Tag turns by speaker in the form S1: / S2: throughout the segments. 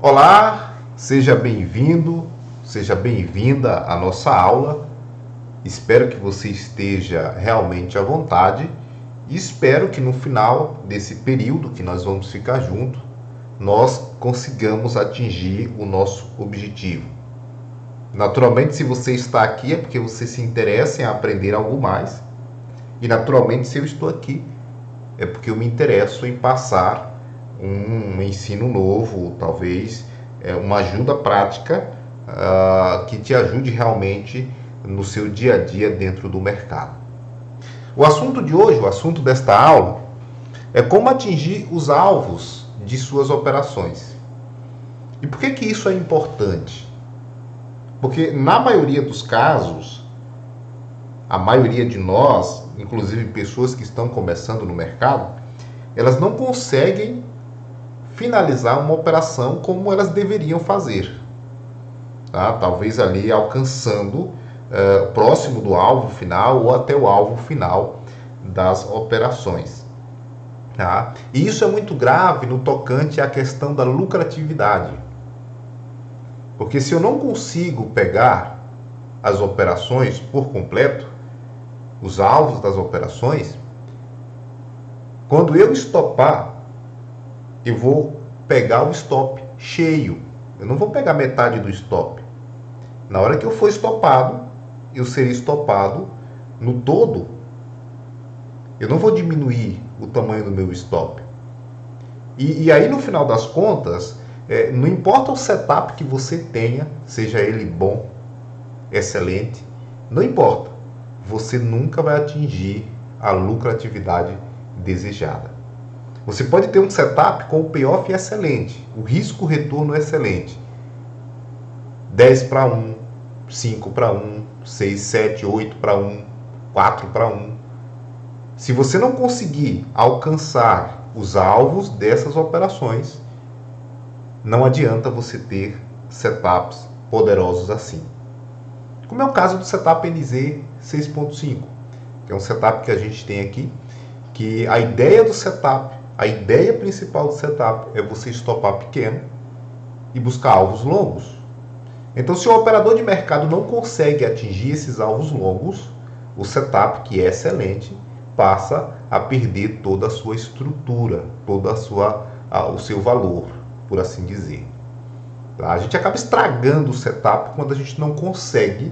S1: Olá, seja bem-vindo, seja bem-vinda à nossa aula. Espero que você esteja realmente à vontade e espero que no final desse período que nós vamos ficar juntos, nós consigamos atingir o nosso objetivo. Naturalmente, se você está aqui é porque você se interessa em aprender algo mais. E naturalmente, se eu estou aqui, é porque eu me interesso em passar um ensino novo, talvez uma ajuda prática que te ajude realmente no seu dia a dia dentro do mercado. O assunto de hoje, o assunto desta aula, é como atingir os alvos de suas operações. E por que isso é importante? Porque na maioria dos casos, a maioria de nós, inclusive pessoas que estão começando no mercado, elas não conseguem finalizar uma operação como elas deveriam fazer. Tá? Talvez ali alcançando próximo do alvo final ou até o alvo final das operações. Tá? E isso é muito grave no tocante à questão da lucratividade. Porque se eu não consigo pegar as operações por completo, os alvos das operações, quando eu estopar, eu vou pegar o stop cheio. Eu não vou pegar metade do stop. Na hora que eu for estopado, eu serei estopado no todo. Eu não vou diminuir o tamanho do meu stop. E aí, no final das contas, não importa o setup que você tenha, seja ele bom, excelente, não importa. Você nunca vai atingir a lucratividade desejada. Você pode ter um setup com o payoff excelente, o risco-retorno excelente. 10 para 1, 5 para 1, 6, 7, 8 para 1, 4 para 1. Se você não conseguir alcançar os alvos dessas operações, não adianta você ter setups poderosos assim. Como é o caso do setup NZ 6.5, que é um setup que a gente tem aqui, que a ideia do setup, a ideia principal do setup é você estopar pequeno e buscar alvos longos. Então, se o operador de mercado não consegue atingir esses alvos longos, o setup, que é excelente, passa a perder toda a sua estrutura, todo o seu valor, por assim dizer. Tá? A gente acaba estragando o setup quando a gente não consegue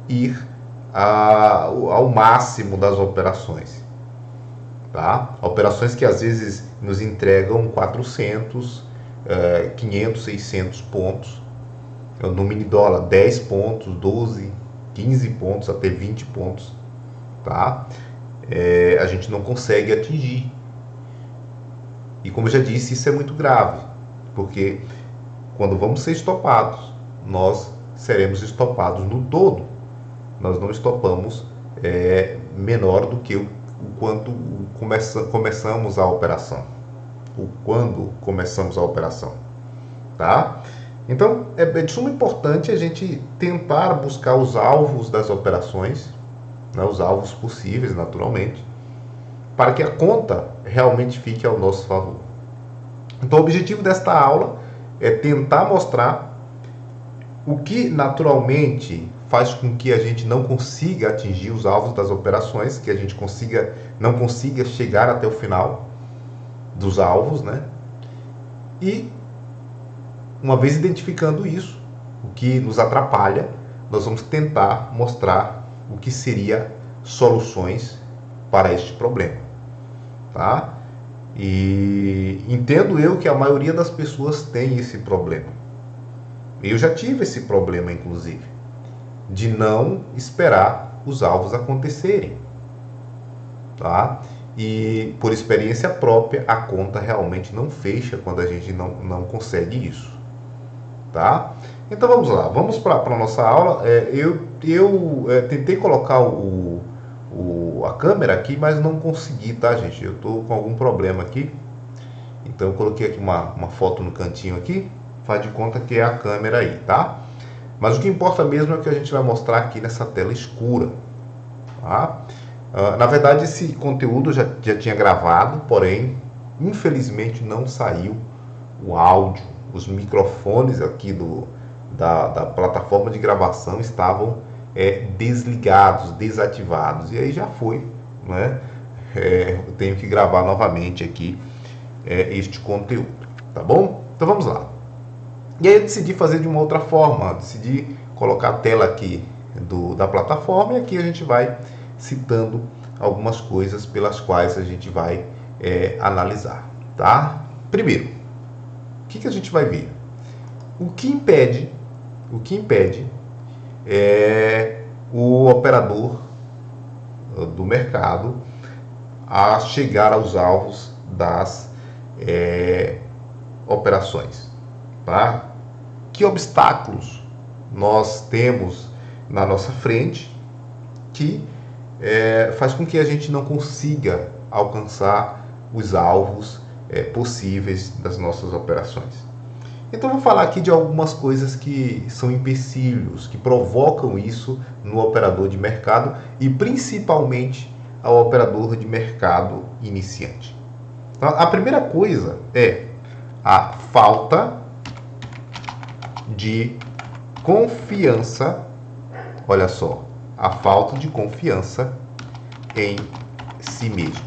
S1: ir ao máximo das operações. Tá? Operações que às vezes nos entregam 400, 500, 600 pontos. No mini dólar, 10 pontos, 12, 15 pontos, até 20 pontos. Tá? A gente não consegue atingir. E como eu já disse, isso é muito grave. Porque quando vamos ser estopados, nós seremos estopados no todo. Nós não estopamos menor do que o quanto começamos a operação. O quando começamos a operação. Tá? Então, é de suma importância a gente tentar buscar os alvos das operações, né, os alvos possíveis, naturalmente, para que a conta realmente fique ao nosso favor. Então, o objetivo desta aula é tentar mostrar o que naturalmente faz com que a gente não consiga atingir os alvos das operações, que a gente não consiga chegar até o final dos alvos, né? E, uma vez identificando isso, o que nos atrapalha, nós vamos tentar mostrar o que seria soluções para este problema, tá? E entendo eu que a maioria das pessoas tem esse problema. Eu já tive esse problema, inclusive, de não esperar os alvos acontecerem, tá? E por experiência própria, a conta realmente não fecha quando a gente não consegue isso, tá? Então vamos lá, vamos para a nossa aula. Eu tentei colocar a câmera aqui, mas não consegui, tá, gente? Eu estou com algum problema aqui, então eu coloquei aqui uma foto no cantinho aqui, faz de conta que é a câmera aí, tá? Mas o que importa mesmo é o que a gente vai mostrar aqui nessa tela escura, tá? Na verdade, esse conteúdo já tinha gravado, porém, infelizmente não saiu o áudio os microfones aqui da plataforma de gravação estavam desligados, desativados. E aí já foi, né? Eu tenho que gravar novamente aqui este conteúdo, tá bom? Então vamos lá. E aí eu decidi fazer de uma outra forma, decidi colocar a tela aqui da plataforma, e aqui a gente vai citando algumas coisas pelas quais a gente vai analisar, tá? Primeiro, o que a gente vai ver? O que impede o operador do mercado a chegar aos alvos das operações, tá? Que obstáculos nós temos na nossa frente que faz com que a gente não consiga alcançar os alvos possíveis das nossas operações. Então, vou falar aqui de algumas coisas que são empecilhos, que provocam isso no operador de mercado e principalmente ao operador de mercado iniciante. Então, a primeira coisa é a falta de confiança. Olha só, a falta de confiança em si mesmo.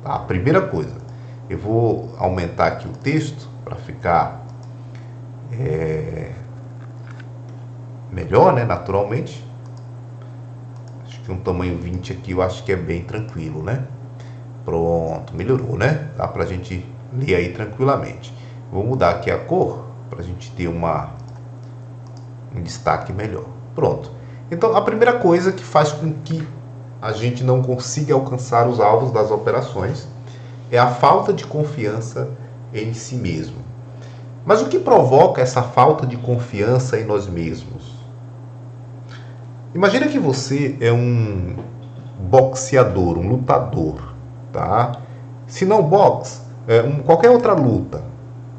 S1: Tá? A primeira coisa, eu vou aumentar aqui o texto para ficar melhor, né? Naturalmente. Acho que um tamanho 20 aqui eu acho que é bem tranquilo, né? Pronto, melhorou, né? Dá pra gente ler aí tranquilamente. Vou mudar aqui a cor para a gente ter um destaque melhor. Pronto. Então, a primeira coisa que faz com que a gente não consiga alcançar os alvos das operações é a falta de confiança em si mesmo. Mas o que provoca essa falta de confiança em nós mesmos? Imagina que você é um boxeador, um lutador, tá? Se não boxe, qualquer outra luta,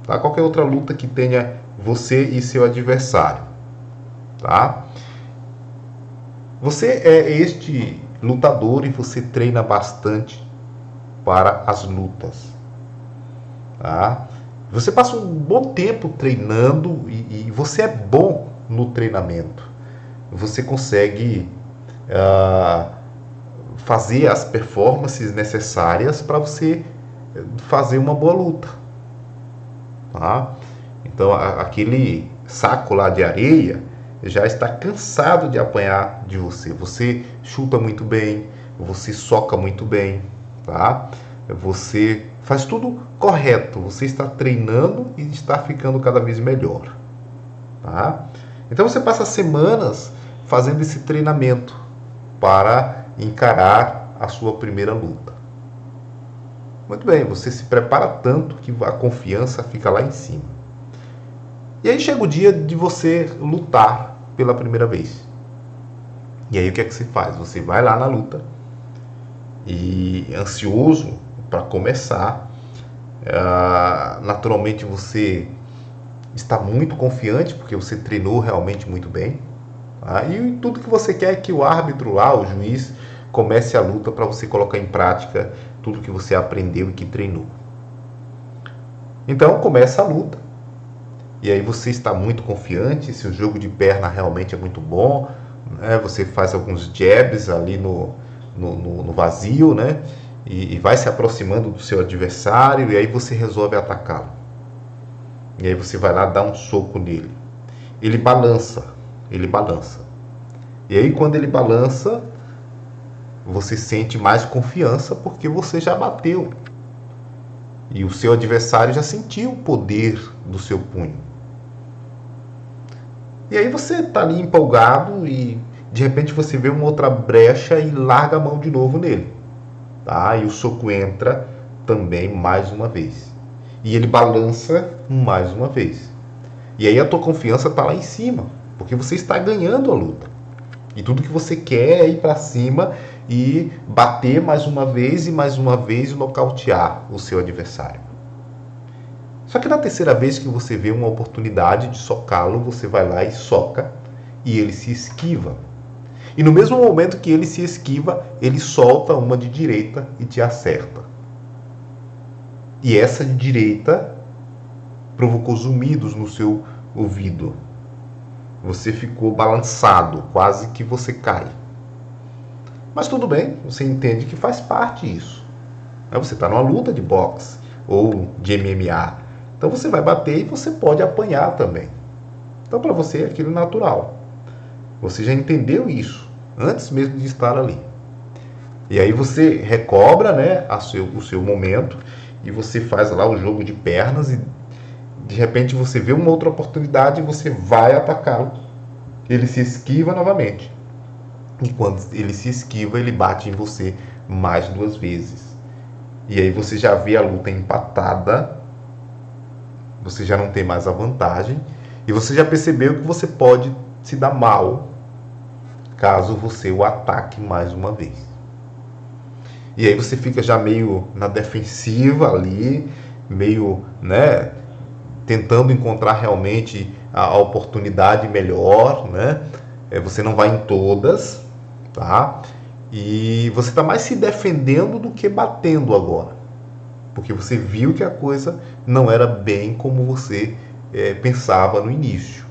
S1: tá? Qualquer outra luta que tenha você e seu adversário, tá? Você é este lutador e você treina bastante para as lutas, tá? Você passa um bom tempo treinando e você é bom no treinamento. Você consegue fazer as performances necessárias para você fazer uma boa luta, tá? Então aquele saco lá de areia já está cansado de apanhar de você. Você chuta muito bem, você soca muito bem, tá? Você faz tudo correto, você está treinando e está ficando cada vez melhor, tá? Então você passa semanas fazendo esse treinamento para encarar a sua primeira luta. Muito bem, você se prepara tanto que a confiança fica lá em cima. E aí chega o dia de você lutar pela primeira vez. E aí o que é que você faz? Você vai lá na luta e ansioso para começar, naturalmente você está muito confiante porque você treinou realmente muito bem, tá? E tudo que você quer é que o árbitro lá, o juiz, comece a luta para você colocar em prática tudo que você aprendeu e que treinou. Então começa a luta e aí você está muito confiante, se o jogo de perna realmente é muito bom, né? Você faz alguns jabs ali no vazio, né? E vai se aproximando do seu adversário e aí você resolve atacá-lo. E aí você vai lá dar um soco nele. Ele balança. E aí quando ele balança, você sente mais confiança porque você já bateu. E o seu adversário já sentiu o poder do seu punho. E aí você está ali empolgado e de repente você vê uma outra brecha e larga a mão de novo nele. Tá? E o soco entra também mais uma vez. E ele balança mais uma vez. E aí a tua confiança está lá em cima, porque você está ganhando a luta. E tudo que você quer é ir para cima e bater mais uma vez e nocautear o seu adversário. Só que na terceira vez que você vê uma oportunidade de socá-lo, você vai lá e soca e ele se esquiva. E no mesmo momento que ele se esquiva, ele solta uma de direita e te acerta. E essa de direita provocou zumbidos no seu ouvido. Você ficou balançado, quase que você cai. Mas tudo bem, você entende que faz parte isso. Você está numa luta de boxe ou de MMA. Então você vai bater e você pode apanhar também. Então para você é aquilo natural. Você já entendeu isso antes mesmo de estar ali. E aí você recobra, né, o seu momento e você faz lá o jogo de pernas e de repente você vê uma outra oportunidade e você vai atacá-lo. Ele se esquiva novamente. E quando ele se esquiva, ele bate em você mais 2 vezes. E aí você já vê a luta empatada. Você já não tem mais a vantagem. E você já percebeu que você pode se dar mal caso você o ataque mais uma vez. E aí você fica já meio na defensiva ali, meio, né, tentando encontrar realmente a oportunidade melhor, né? Você não vai em todas, tá? E você está mais se defendendo do que batendo agora, porque você viu que a coisa não era bem como você pensava no início.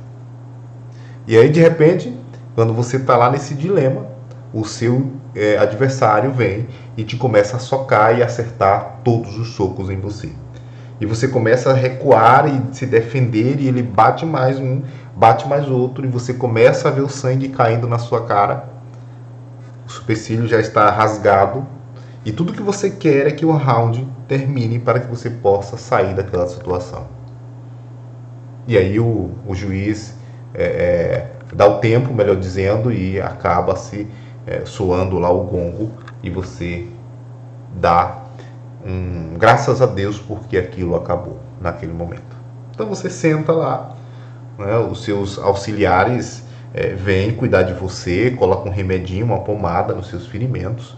S1: E aí de repente, quando você está lá nesse dilema, o seu adversário vem e te começa a socar e acertar todos os socos em você. E você começa a recuar e se defender e ele bate mais um, bate mais outro e você começa a ver o sangue caindo na sua cara. O supercílio já está rasgado e tudo que você quer é que o round termine para que você possa sair daquela situação. E aí o juiz dá o tempo, melhor dizendo, e acaba se soando lá o gongo e você dá graças a Deus porque aquilo acabou naquele momento. Então você senta lá, né, os seus auxiliares vêm cuidar de você, colocam um remedinho, uma pomada nos seus ferimentos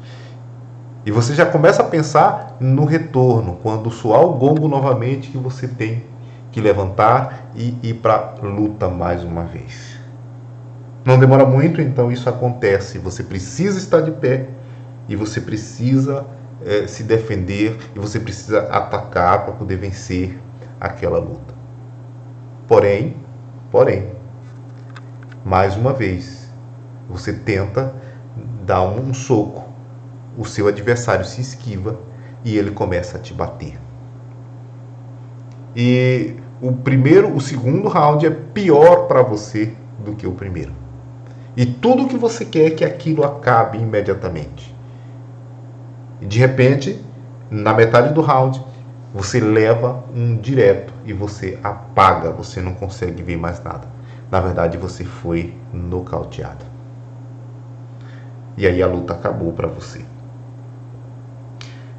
S1: e você já começa a pensar no retorno, quando soar o gongo novamente, que você tem que levantar e ir para a luta mais uma vez. Não demora muito, então isso acontece. Você precisa estar de pé e você precisa se defender e você precisa atacar para poder vencer aquela luta. Porém, mais uma vez, você tenta dar um soco, o seu adversário se esquiva e ele começa a te bater. E o segundo round é pior para você do que o primeiro. E tudo que você quer é que aquilo acabe imediatamente. E de repente, na metade do round, você leva um direto e você apaga, você não consegue ver mais nada. Na verdade, você foi nocauteado. E aí a luta acabou para você.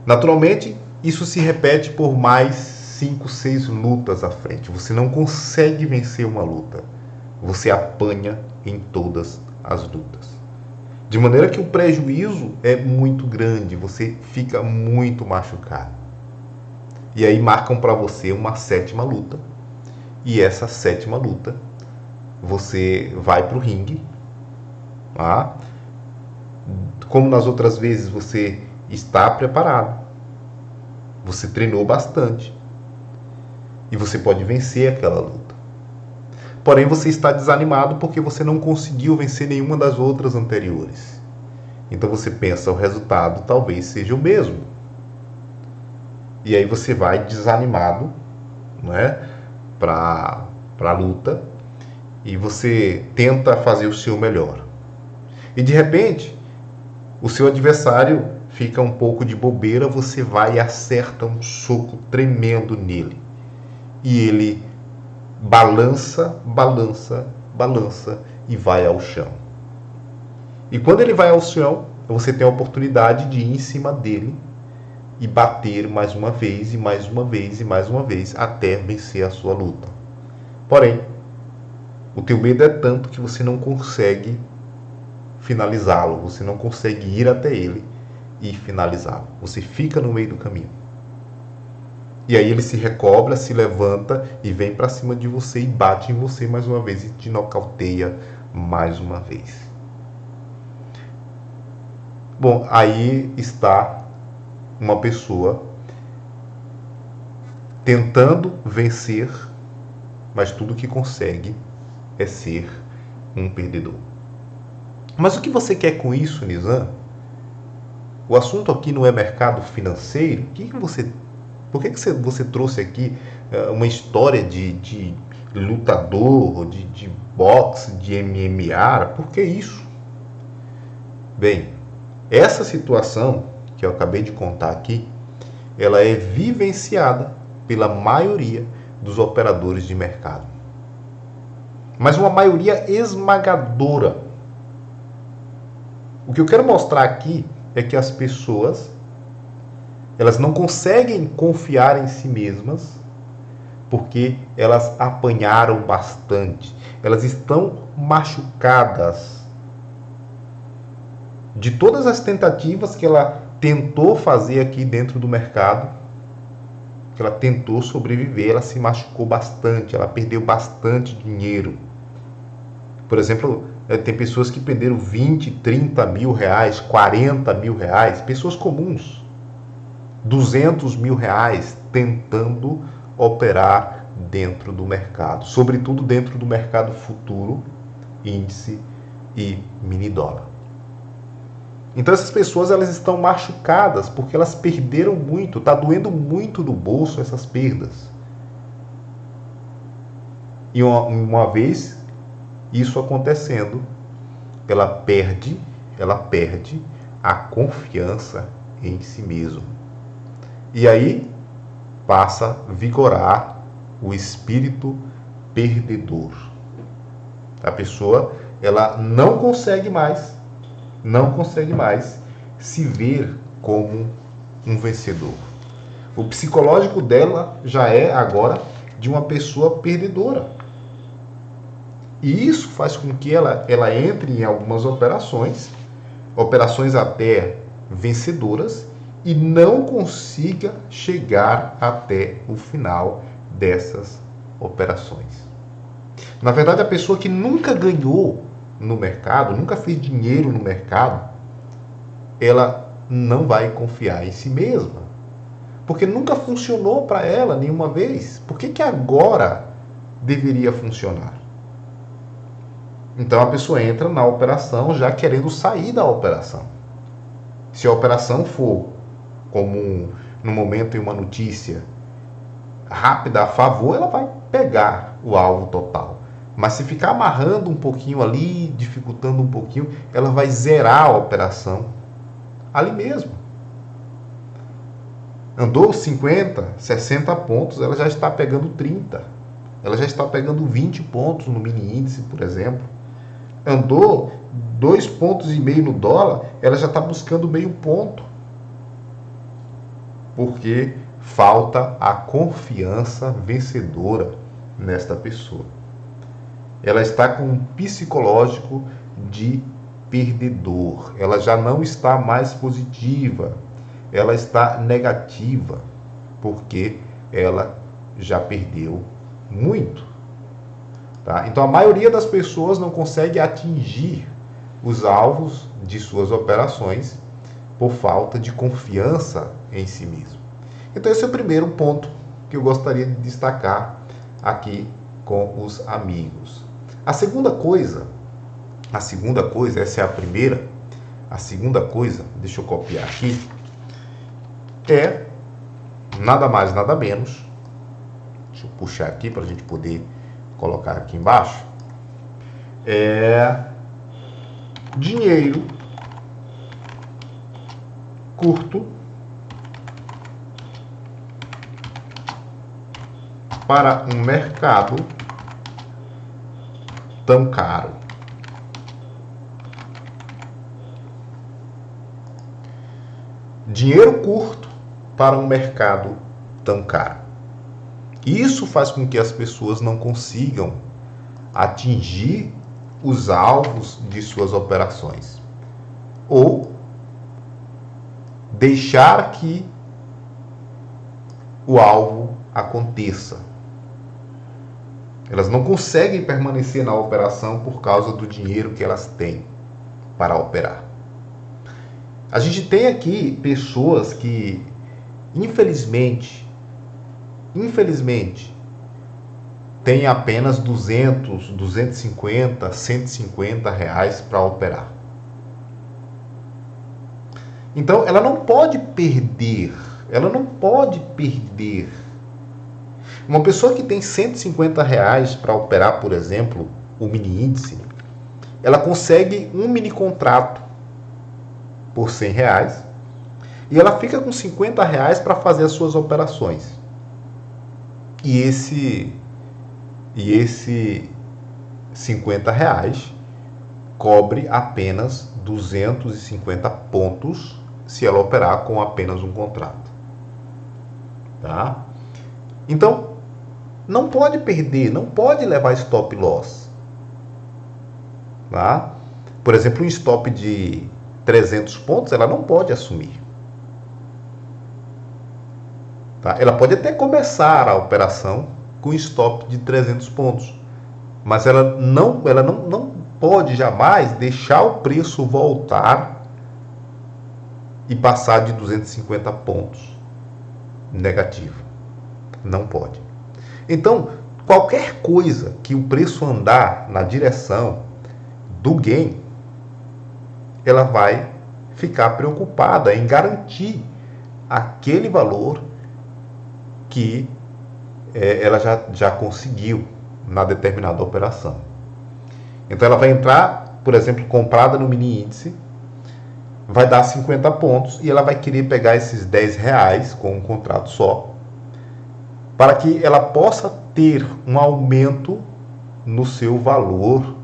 S1: Naturalmente, isso se repete por mais 5, 6 lutas à frente. Você não consegue vencer uma luta. Você apanha em todas as lutas. De maneira que o prejuízo é muito grande, você fica muito machucado. E aí marcam para você uma 7ª luta. E essa 7ª luta, você vai para o ringue. Tá? Como nas outras vezes, você está preparado. Você treinou bastante. E você pode vencer aquela luta. Porém, você está desanimado porque você não conseguiu vencer nenhuma das outras anteriores. Então você pensa, o resultado talvez seja o mesmo. E aí você vai desanimado, né, para a luta e você tenta fazer o seu melhor. E de repente, o seu adversário fica um pouco de bobeira, você vai e acerta um soco tremendo nele. E ele balança e vai ao chão. E quando ele vai ao chão, você tem a oportunidade de ir em cima dele e bater mais uma vez, e mais uma vez, e mais uma vez, até vencer a sua luta. Porém, o teu medo é tanto que você não consegue finalizá-lo, você não consegue ir até ele e finalizá-lo. Você fica no meio do caminho. E aí ele se recobra, se levanta e vem para cima de você e bate em você mais uma vez e te nocauteia mais uma vez. Bom, aí está uma pessoa tentando vencer mas tudo que consegue é ser um perdedor. Mas o que você quer com isso, Nizam? O assunto aqui não é mercado financeiro. Por que você trouxe aqui uma história de lutador, de boxe, de MMA? Por que isso? Bem, essa situação que eu acabei de contar aqui, ela é vivenciada pela maioria dos operadores de mercado. Mas uma maioria esmagadora. O que eu quero mostrar aqui é que as pessoas, elas não conseguem confiar em si mesmas porque elas apanharam bastante. Elas estão machucadas de todas as tentativas que ela tentou fazer aqui dentro do mercado, que ela tentou sobreviver, ela se machucou bastante, ela perdeu bastante dinheiro. Por exemplo, tem pessoas que perderam 20, 30 mil reais, 40 mil reais, pessoas comuns, 200 mil reais, tentando operar dentro do mercado, sobretudo dentro do mercado futuro, índice e mini dólar. Então essas pessoas, elas estão machucadas porque elas perderam muito, está doendo muito no bolso essas perdas. E uma vez isso acontecendo, ela perde a confiança em si mesmo. E aí passa a vigorar o espírito perdedor. A pessoa, ela não consegue mais se ver como um vencedor. O psicológico dela já é agora de uma pessoa perdedora. E isso faz com que ela entre em algumas operações até vencedoras, e não consiga chegar até o final dessas operações. Na verdade, a pessoa que nunca ganhou no mercado, nunca fez dinheiro no mercado, ela não vai confiar em si mesma, porque nunca funcionou para ela nenhuma vez. Por que agora deveria funcionar? Então a pessoa entra na operação já querendo sair da operação. Se a operação for, como no momento em uma notícia rápida a favor, ela vai pegar o alvo total. Mas se ficar amarrando um pouquinho ali, dificultando um pouquinho, ela vai zerar a operação ali mesmo. Andou 50, 60 pontos, ela já está pegando 30. Ela já está pegando 20 pontos no mini índice, por exemplo. Andou 2,5 pontos no dólar, ela já está buscando meio ponto. Porque falta a confiança vencedora nesta pessoa. Ela está com um psicológico de perdedor. Ela já não está mais positiva. Ela está negativa, porque ela já perdeu muito. Tá? Então a maioria das pessoas não consegue atingir os alvos de suas operações por falta de confiança em si mesmo. Então esse é o primeiro ponto que eu gostaria de destacar aqui com os amigos. A segunda coisa, essa é a primeira, a segunda coisa, deixa eu copiar aqui, é nada mais, nada menos, deixa eu puxar aqui para a gente poder colocar aqui embaixo, é dinheiro curto para um mercado tão caro. Dinheiro curto para um mercado tão caro. Isso faz com que as pessoas não consigam atingir os alvos de suas operações, ou deixar que o alvo aconteça. Elas não conseguem permanecer na operação por causa do dinheiro que elas têm para operar. A gente tem aqui pessoas que, infelizmente, tem apenas 200, 250, 150 reais para operar. Então, ela não pode perder. Ela não pode perder. Uma pessoa que tem 150 reais para operar, por exemplo, o mini índice, ela consegue um mini contrato por 100 reais e ela fica com 50 reais para fazer as suas operações. E esse 50 reais cobre apenas 250 pontos se ela operar com apenas um contrato. Tá? Então, não pode perder, não pode levar stop loss. Tá? Por exemplo, um stop de 300 pontos, ela não pode assumir. Tá? Ela pode até começar a operação com stop de 300 pontos, mas ela não pode jamais deixar o preço voltar e passar de 250 pontos negativo. Não pode. Então, qualquer coisa que o preço andar na direção do gain, ela vai ficar preocupada em garantir aquele valor que ela já conseguiu na determinada operação. Então ela vai entrar, por exemplo, comprada no mini índice, vai dar 50 pontos e ela vai querer pegar esses 10 reais com um contrato só, para que ela possa ter um aumento no seu valor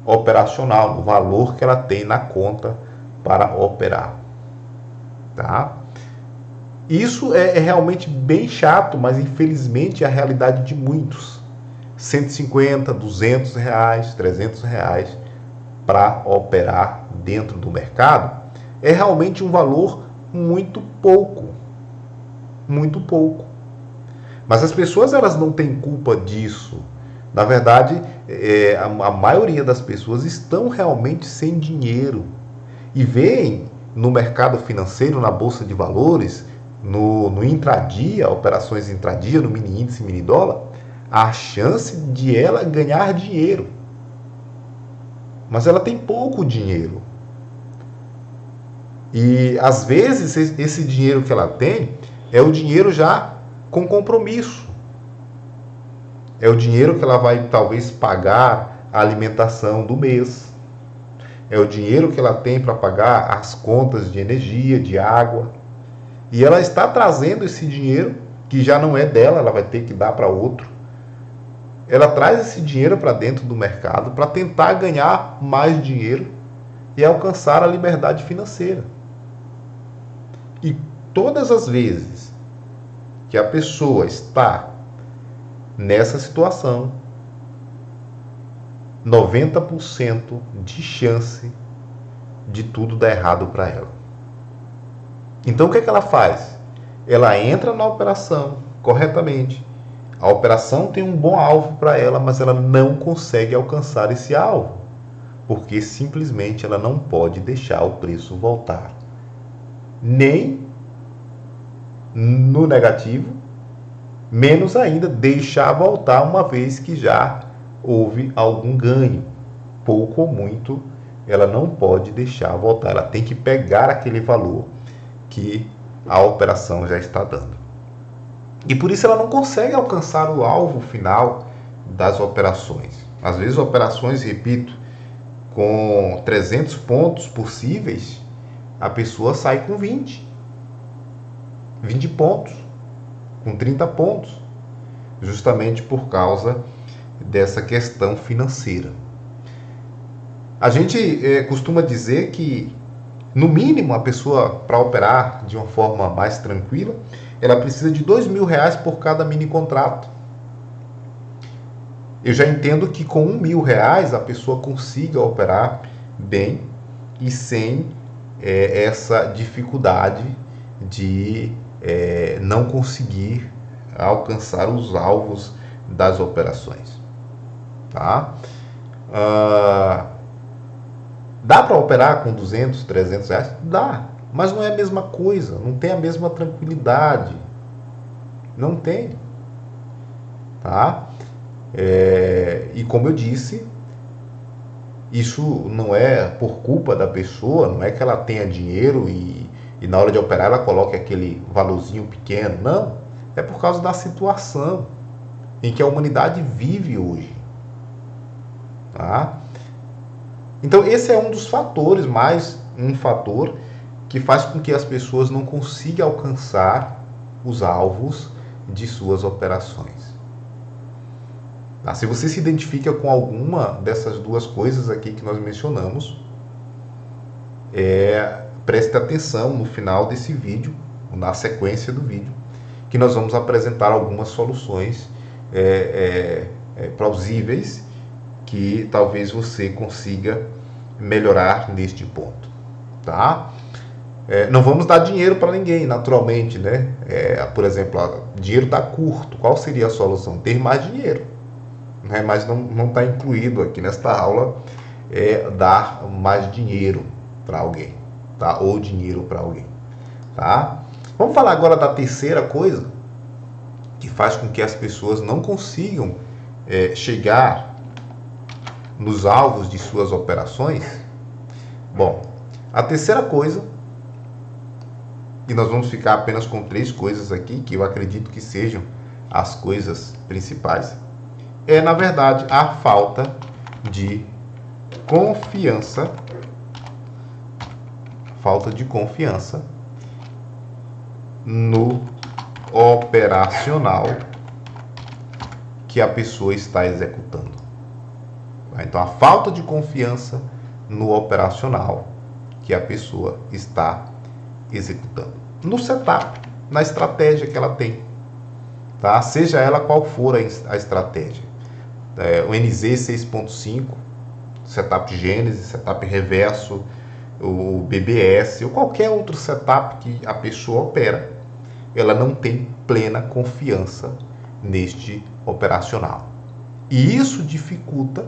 S1: operacional, no valor que ela tem na conta para operar. Tá? Isso é realmente bem chato, mas infelizmente é a realidade de muitos. 150, 200 reais, 300 reais para operar dentro do mercado é realmente um valor muito pouco. Muito pouco. Mas as pessoas elas não têm culpa disso. Na verdade, a maioria das pessoas estão realmente sem dinheiro e veem no mercado financeiro, na bolsa de valores, no intradia, operações intradia, no mini índice, mini dólar, a chance de ela ganhar dinheiro. Mas ela tem pouco dinheiro. E às vezes esse dinheiro que ela tem é o dinheiro já com compromisso. É o dinheiro que ela vai talvez pagar a alimentação do mês. É o dinheiro que ela tem para pagar as contas de energia, de água. E ela está trazendo esse dinheiro, que já não é dela, ela vai ter que dar para outro. Ela traz esse dinheiro para dentro do mercado para tentar ganhar mais dinheiro e alcançar a liberdade financeira. E todas as vezes que a pessoa está nessa situação, 90% de chance de tudo dar errado para ela. Então o que ela faz? Ela entra na operação corretamente. A operação tem um bom alvo para ela, mas ela não consegue alcançar esse alvo, porque simplesmente ela não pode deixar o preço voltar. Nem no negativo, menos ainda deixar voltar uma vez que já houve algum ganho. Pouco ou muito, ela não pode deixar voltar. Ela tem que pegar aquele valor que a operação já está dando. E por isso ela não consegue alcançar o alvo final das operações. Às vezes operações, repito, com 300 pontos possíveis, a pessoa sai com 20 pontos, com 30 pontos, justamente por causa dessa questão financeira. A gente costuma dizer que, no mínimo, a pessoa, para operar de uma forma mais tranquila, ela precisa de R$2.000 por cada mini contrato. Eu já entendo que com R$1.000 a pessoa consiga operar bem e sem essa dificuldade de não conseguir alcançar os alvos das operações. Tá? Dá para operar com 200, 300 reais? Dá, mas não é a mesma coisa, não tem a mesma tranquilidade. Não tem. Tá? E como eu disse, isso não é por culpa da pessoa, não é que ela tenha dinheiro e na hora de operar ela coloque aquele valorzinho pequeno, não. É por causa da situação em que a humanidade vive hoje. Tá? Então esse é um dos fatores, mais um fator que faz com que as pessoas não consigam alcançar os alvos de suas operações. Tá? Se você se identifica com alguma dessas duas coisas aqui que nós mencionamos, preste atenção no final desse vídeo, na sequência do vídeo, que nós vamos apresentar algumas soluções plausíveis que talvez você consiga melhorar neste ponto, tá? Não vamos dar dinheiro para ninguém, naturalmente, né? Por exemplo, dinheiro está curto. Qual seria a solução? Ter mais dinheiro, né? Mas não está incluído aqui nesta aula dar mais dinheiro para alguém, tá? Ou dinheiro para alguém, tá? Vamos falar agora da terceira coisa que faz com que as pessoas não consigam chegar nos alvos de suas operações. Bom, a terceira coisa, e nós vamos ficar apenas com 3 coisas aqui, que eu acredito que sejam as coisas principais, na verdade, a falta de confiança, no operacional que a pessoa está executando. Então, a falta de confiança no operacional que a pessoa está executando. No setup, na estratégia que ela tem. Tá? Seja ela qual for a estratégia. O NZ 6.5, setup Gênesis, setup reverso, o BBS, ou qualquer outro setup que a pessoa opera, ela não tem plena confiança neste operacional. E isso dificulta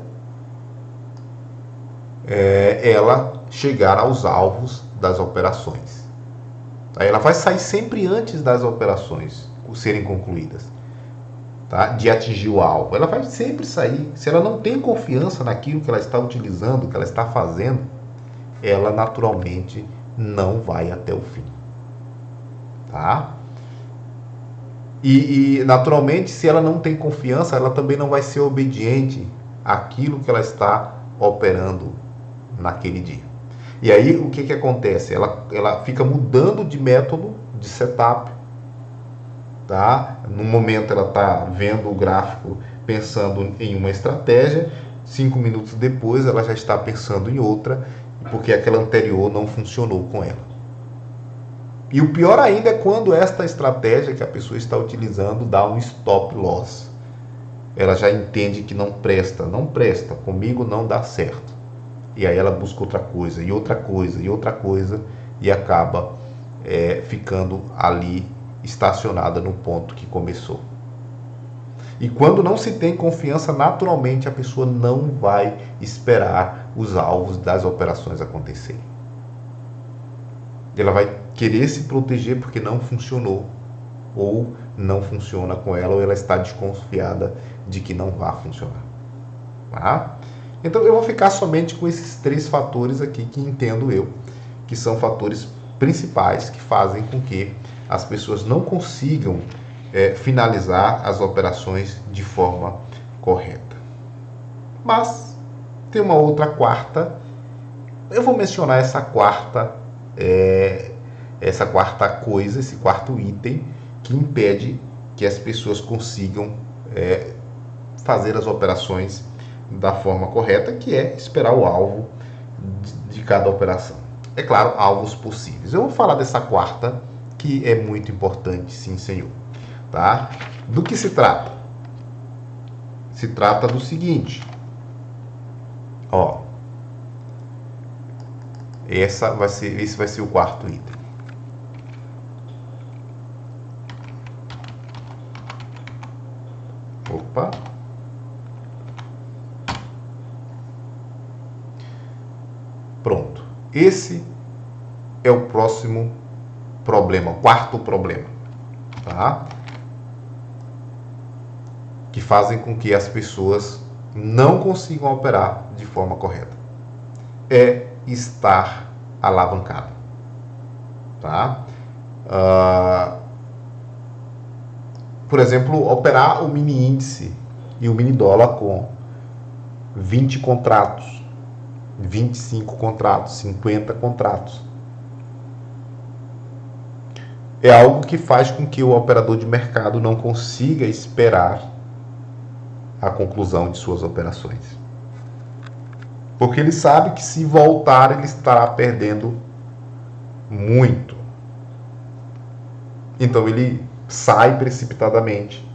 S1: ela chegar aos alvos das operações. Aí ela vai sair sempre antes das operações serem concluídas, tá? De atingir o alvo. Ela vai sempre sair. Se ela não tem confiança naquilo que ela está utilizando, que ela está fazendo, ela naturalmente não vai até o fim. Tá? E naturalmente, se ela não tem confiança, ela também não vai ser obediente àquilo que ela está operando naquele dia. E aí o que acontece? Ela fica mudando de método, de setup, tá? No momento ela está vendo o gráfico pensando em uma estratégia, 5 minutos depois ela já está pensando em outra, porque aquela anterior não funcionou com ela. E o pior ainda é quando esta estratégia que a pessoa está utilizando dá um stop loss. Ela já entende que não presta, comigo não dá certo. E aí ela busca outra coisa, e outra coisa, e outra coisa, e acaba ficando ali estacionada no ponto que começou. E quando não se tem confiança, naturalmente a pessoa não vai esperar os alvos das operações acontecerem. Ela vai querer se proteger porque não funcionou, ou não funciona com ela, ou ela está desconfiada de que não vai funcionar. Tá? Então eu vou ficar somente com esses 3 fatores aqui que entendo eu, que são fatores principais que fazem com que as pessoas não consigam finalizar as operações de forma correta. Mas tem uma outra quarta, eu vou mencionar essa quarta coisa, esse quarto item que impede que as pessoas consigam fazer as operações da forma correta, que é esperar o alvo de cada operação. É claro, alvos possíveis. Eu vou falar dessa quarta, que é muito importante, sim senhor. Tá? Do que se trata? Se trata do seguinte. Ó, esse vai ser o quarto item. Opa. Pronto. Esse é o próximo problema, o quarto problema. Tá? que fazem com que as pessoas não consigam operar de forma correta. É estar alavancado. Tá? Por exemplo, operar o mini índice e o mini dólar com 20 contratos, 25 contratos, 50 contratos. É algo que faz com que o operador de mercado não consiga esperar a conclusão de suas operações. Porque ele sabe que se voltar, ele estará perdendo muito. Então ele sai precipitadamente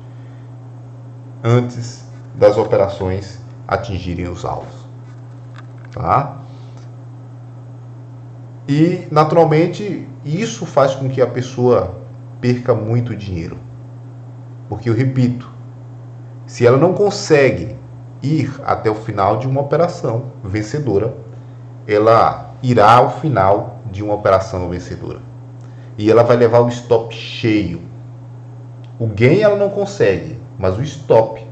S1: antes das operações atingirem os alvos. Tá? E, naturalmente, isso faz com que a pessoa perca muito dinheiro. Porque, eu repito, se ela não consegue ir até o final de uma operação vencedora, ela irá ao final de uma operação vencedora. E ela vai levar o stop cheio. O gain ela não consegue, mas o stop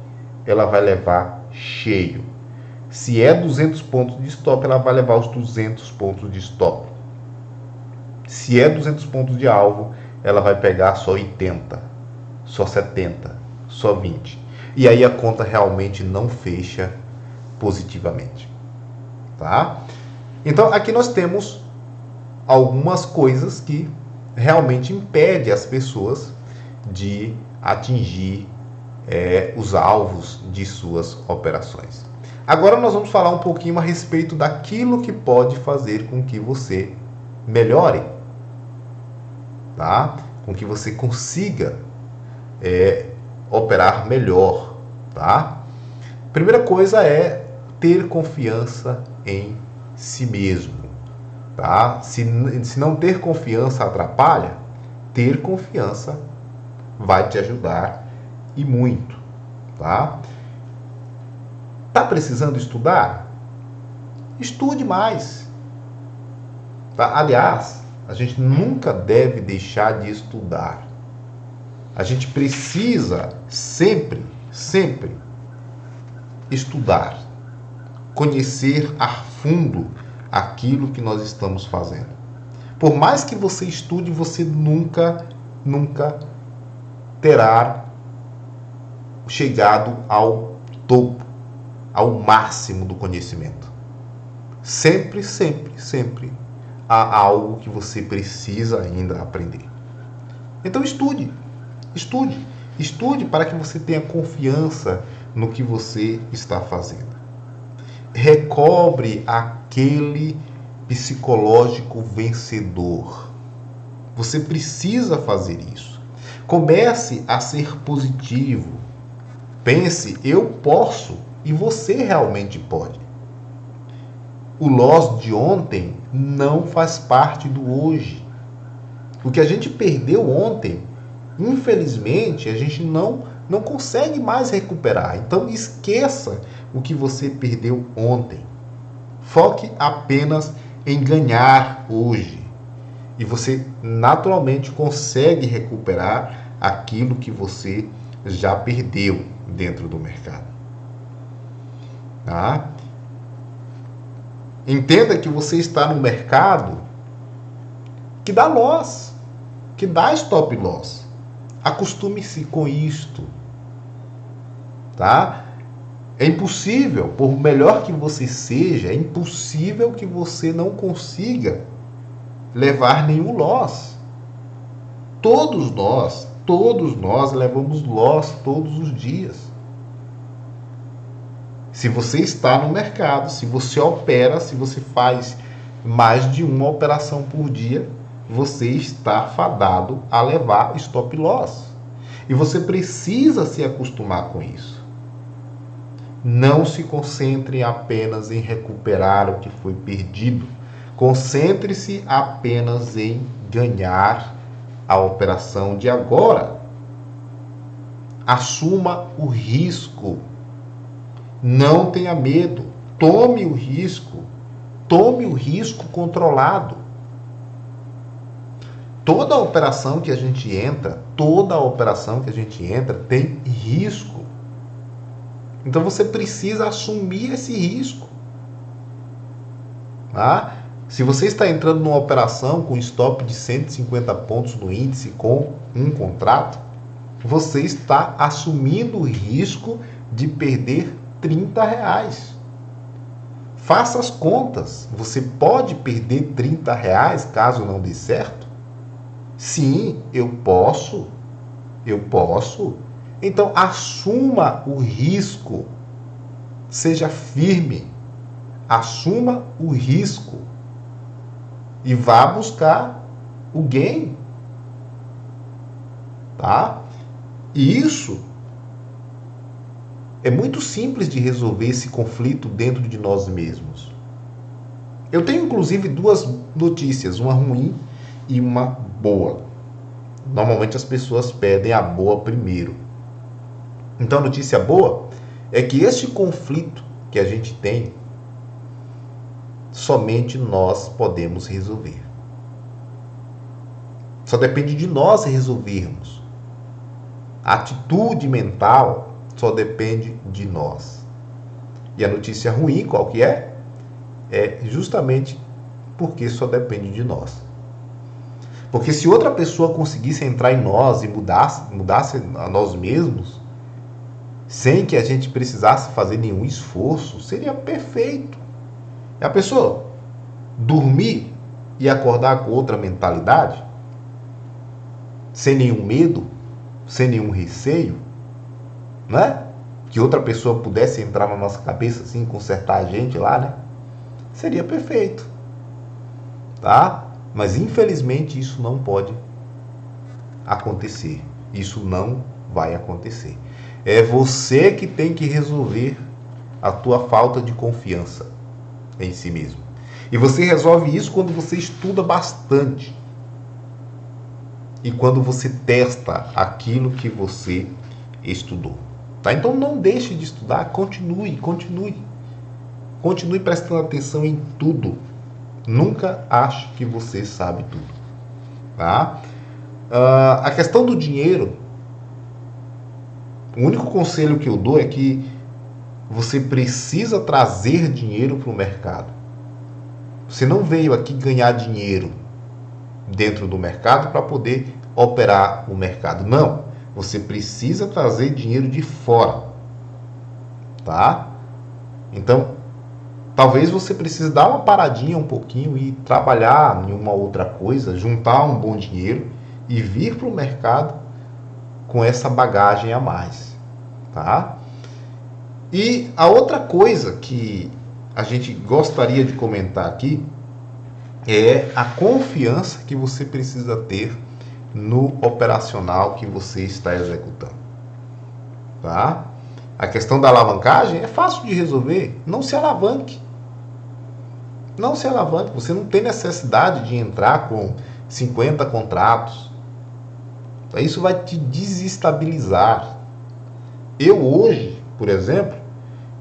S1: ela vai levar cheio. Se é 200 pontos de stop, ela vai levar os 200 pontos de stop. Se é 200 pontos de alvo, ela vai pegar só 80, só 70, só 20. E aí a conta realmente não fecha positivamente. Tá? Então aqui nós temos algumas coisas que realmente impedem as pessoas de atingir os alvos de suas operações. Agora nós vamos falar um pouquinho a respeito daquilo que pode fazer com que você melhore, tá? Com que você consiga operar melhor, tá? Primeira coisa é ter confiança em si mesmo, tá? Se não ter confiança atrapalha, ter confiança vai te ajudar e muito, tá? Tá precisando estudar? Estude mais, tá? Aliás, a gente nunca deve deixar de estudar. A gente precisa sempre estudar, conhecer a fundo aquilo que nós estamos fazendo. Por mais que você estude, você nunca terá chegado ao topo, ao máximo do conhecimento. Sempre há algo que você precisa ainda aprender. Então estude para que você tenha confiança no que você está fazendo. Recobre aquele psicológico vencedor. Você precisa fazer isso. Comece a ser positivo. Pense, eu posso, e você realmente pode. O loss de ontem não faz parte do hoje. O que a gente perdeu ontem, infelizmente, a gente não consegue mais recuperar. Então esqueça o que você perdeu ontem. Foque apenas em ganhar hoje. E você naturalmente consegue recuperar aquilo que você já perdeu dentro do mercado. Tá? Entenda que você está no mercado que dá loss, que dá stop loss. Acostume-se com isto. Tá? É impossível, por melhor que você seja, é impossível que você não consiga levar nenhum loss. Todos nós levamos loss todos os dias. Se você está no mercado, se você opera, se você faz mais de uma operação por dia, você está fadado a levar stop loss. E você precisa se acostumar com isso. Não se concentre apenas em recuperar o que foi perdido. Concentre-se apenas em ganhar a operação de agora. Assuma o risco. Não tenha medo. Tome o risco. Tome o risco controlado. Toda operação que a gente entra tem risco. Então você precisa assumir esse risco. Tá? Se você está entrando numa operação com stop de 150 pontos no índice com um contrato, você está assumindo o risco de perder R$30. Faça as contas. Você pode perder R$30 caso não dê certo? Sim, eu posso. Eu posso. Então assuma o risco. Seja firme. Assuma o risco. E vá buscar o gain. Tá? E isso é muito simples de resolver esse conflito dentro de nós mesmos. Eu tenho inclusive duas notícias, uma ruim e uma boa. Normalmente as pessoas pedem a boa primeiro. Então a notícia boa é que este conflito que a gente tem, somente nós podemos resolver. Só depende de nós resolvermos. A atitude mental só depende de nós. E a notícia ruim, qual que é? É justamente porque só depende de nós. Porque se outra pessoa conseguisse entrar em nós e mudasse a nós mesmos, sem que a gente precisasse fazer nenhum esforço, seria perfeito. E a pessoa dormir e acordar com outra mentalidade, sem nenhum medo, sem nenhum receio, né? Que outra pessoa pudesse entrar na nossa cabeça assim, consertar a gente lá, né? Seria perfeito, tá? Mas infelizmente isso não pode acontecer. Isso não vai acontecer. É você que tem que resolver a tua falta de confiança em si mesmo. E você resolve isso quando você estuda bastante. E quando você testa aquilo que você estudou. Tá? Então não deixe de estudar, continue. Continue prestando atenção em tudo. Nunca ache que você sabe tudo. Tá? A questão do dinheiro, o único conselho que eu dou é que você precisa trazer dinheiro para o mercado. Você não veio aqui ganhar dinheiro dentro do mercado para poder operar o mercado. Não. Você precisa trazer dinheiro de fora. Tá? Então, talvez você precise dar uma paradinha um pouquinho e trabalhar em uma outra coisa, juntar um bom dinheiro e vir para o mercado com essa bagagem a mais. Tá? E a outra coisa que a gente gostaria de comentar aqui é a confiança que você precisa ter no operacional que você está executando. Tá? A questão da alavancagem é fácil de resolver. Não se alavanque. Não se alavanque. Você não tem necessidade de entrar com 50 contratos. Isso vai te desestabilizar. Eu hoje, por exemplo,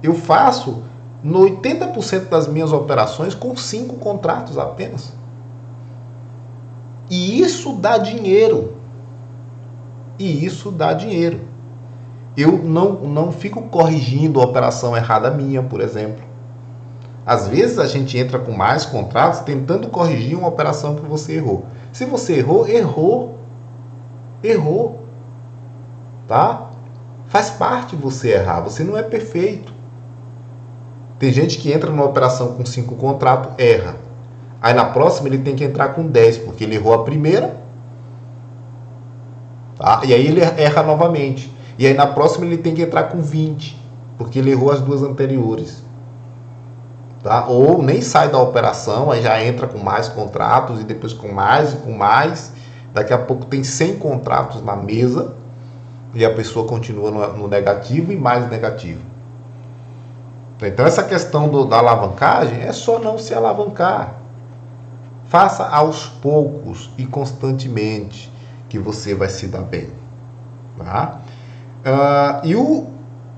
S1: eu faço no 80% das minhas operações com 5 contratos apenas. E isso dá dinheiro. Eu não fico corrigindo a operação errada minha, por exemplo. Às vezes a gente entra com mais contratos tentando corrigir uma operação que você errou. Se você errou. Tá? Faz parte você errar. Você não é perfeito. Tem gente que entra numa operação com 5 contratos, erra. Aí na próxima ele tem que entrar com 10, porque ele errou a primeira. Tá? E aí ele erra novamente. E aí na próxima ele tem que entrar com 20, porque ele errou as 2 anteriores. Tá? Ou nem sai da operação, aí já entra com mais contratos, e depois com mais e com mais. Daqui a pouco tem 100 contratos na mesa, e a pessoa continua no negativo e mais negativo. Então essa questão da alavancagem é só não se alavancar. Faça aos poucos e constantemente que você vai se dar bem. Tá? E o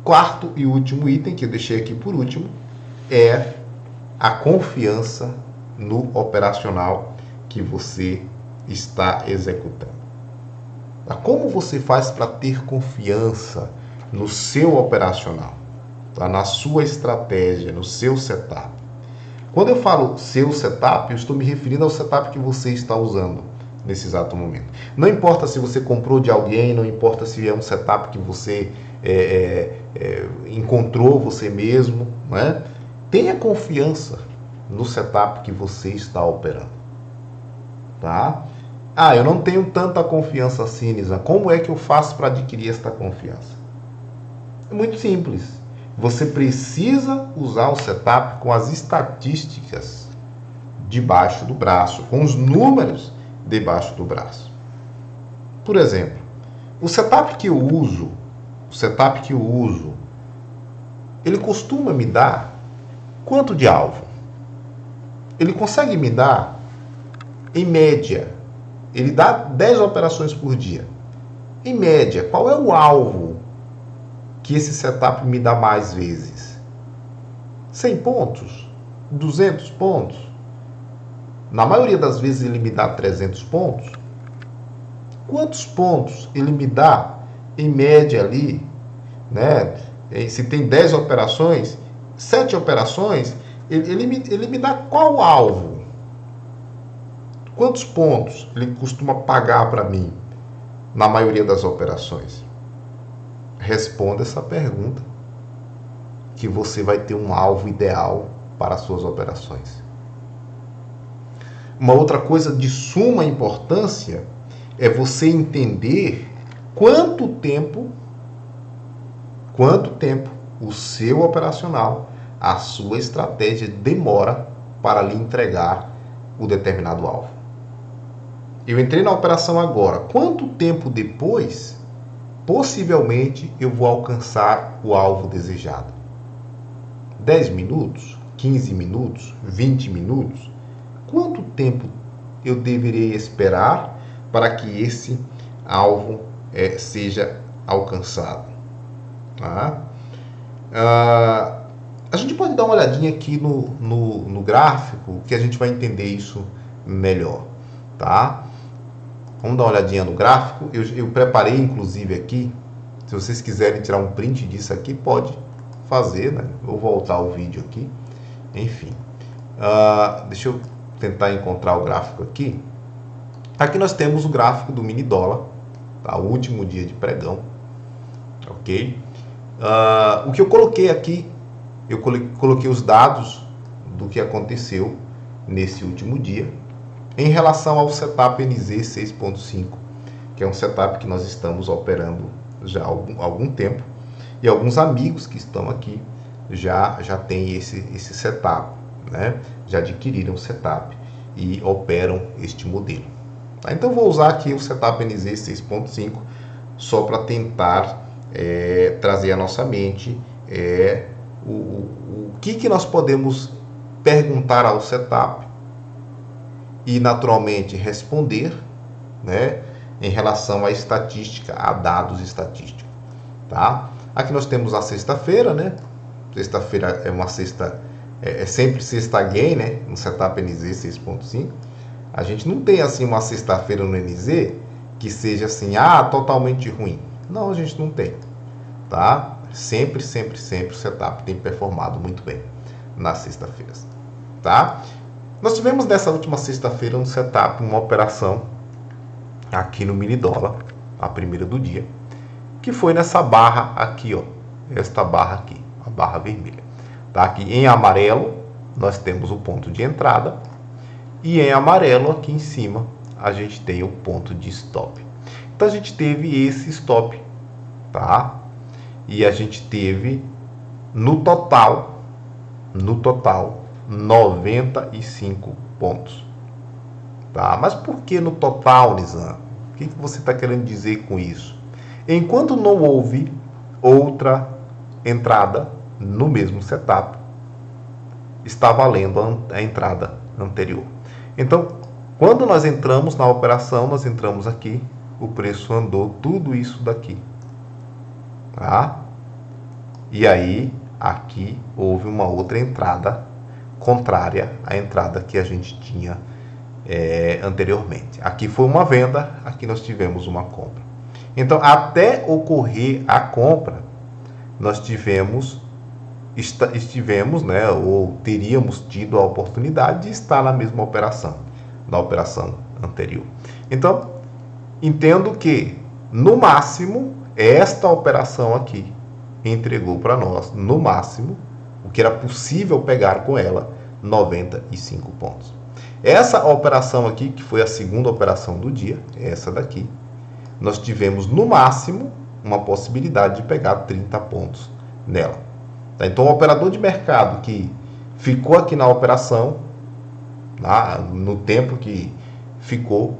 S1: quarto e último item que eu deixei aqui por último é a confiança no operacional que você está executando. Como você faz para ter confiança no seu operacional? tá? Na sua estratégia, no seu setup. Quando eu falo seu setup, eu estou me referindo ao setup que você está usando nesse exato momento. Não importa se você comprou de alguém, não importa se é um setup que você encontrou você mesmo, né? Tenha confiança no setup que você está operando, tá? Ah, eu não tenho tanta confiança assim, Nizam. Como é que eu faço para adquirir esta confiança? É muito simples. Você precisa usar o setup com as estatísticas debaixo do braço, com os números debaixo do braço. Por exemplo, o setup que eu uso, ele costuma me dar quanto de alvo? Ele consegue me dar, em média, ele dá 10 operações por dia. Em média, qual é o alvo que esse setup me dá mais vezes? 100 pontos? 200 pontos? Na maioria das vezes ele me dá 300 pontos. Quantos pontos ele me dá, em média ali, né? Se tem 10 operações, 7 operações, ele me dá qual alvo? Quantos pontos ele costuma pagar para mim na maioria das operações? Responda essa pergunta, que você vai ter um alvo ideal para as suas operações. Uma outra coisa de suma importância é você entender quanto tempo o seu operacional, a sua estratégia demora para lhe entregar o determinado alvo. Eu entrei na operação agora. Quanto tempo depois, possivelmente, eu vou alcançar o alvo desejado? 10 minutos? 15 minutos? 20 minutos? Quanto tempo eu deveria esperar para que esse alvo seja alcançado? Tá? A gente pode dar uma olhadinha aqui no gráfico, que a gente vai entender isso melhor. Tá? Vamos dar uma olhadinha no gráfico. Eu preparei, inclusive, aqui. Se vocês quiserem tirar um print disso aqui, pode fazer, né? Vou voltar o vídeo aqui. Enfim. Deixa eu tentar encontrar o gráfico aqui. Aqui nós temos o gráfico do mini dólar. Tá? O último dia de pregão. Ok? O que eu coloquei aqui, eu coloquei os dados do que aconteceu nesse último dia em relação ao setup NZ 6.5, que é um setup que nós estamos operando já há algum tempo, e alguns amigos que estão aqui já têm esse setup, né? Já adquiriram o setup e operam este modelo. Tá? Então vou usar aqui o setup NZ 6.5 só para tentar trazer à nossa mente o que nós podemos perguntar ao setup e naturalmente responder, né, em relação à estatística, a dados estatísticos. Tá? Aqui nós temos a sexta-feira, né? Sexta-feira é uma sexta, é sempre sexta gay, né? No setup NZ 6.5. A gente não tem assim uma sexta-feira no NZ que seja assim, totalmente ruim. Não, a gente não tem. Tá? Sempre o setup tem performado muito bem nas sexta-feiras. Tá? Nós tivemos nessa última sexta-feira um setup, uma operação aqui no mini dólar, a primeira do dia, que foi nessa barra aqui, ó, esta barra aqui, a barra vermelha. Tá? Aqui em amarelo nós temos o ponto de entrada e em amarelo aqui em cima a gente tem o ponto de stop. Então a gente teve esse stop, tá? E a gente teve no total 95 pontos. Tá? Mas por que no total, Nizam? O que você está querendo dizer com isso? Enquanto não houve outra entrada no mesmo setup, está valendo a entrada anterior. Então, quando nós entramos na operação, nós entramos aqui, o preço andou tudo isso daqui. Tá? E aí, aqui houve uma outra entrada contrária à entrada que a gente tinha anteriormente. Aqui foi uma venda, aqui nós tivemos uma compra. Então, até ocorrer a compra, nós tivemos estivemos, né, ou teríamos tido a oportunidade de estar na mesma operação, na operação anterior. Então, entendo que, no máximo, esta operação aqui entregou para nós, no máximo, o que era possível pegar com ela, 95 pontos. Essa operação aqui, que foi a segunda operação do dia, essa daqui, nós tivemos, no máximo, uma possibilidade de pegar 30 pontos nela. Então, o operador de mercado que ficou aqui na operação, no tempo que ficou,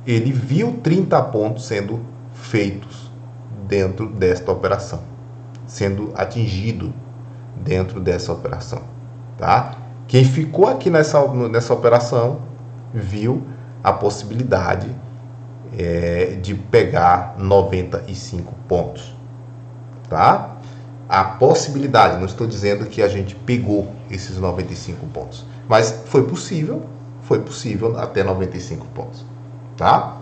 S1: ele viu 30 pontos sendo feitos dentro desta operação, sendo atingido dentro dessa operação. Tá? Quem ficou aqui nessa operação viu a possibilidade de pegar 95 pontos. Tá? A possibilidade, não estou dizendo que a gente pegou esses 95 pontos, mas foi possível até 95 pontos, tá?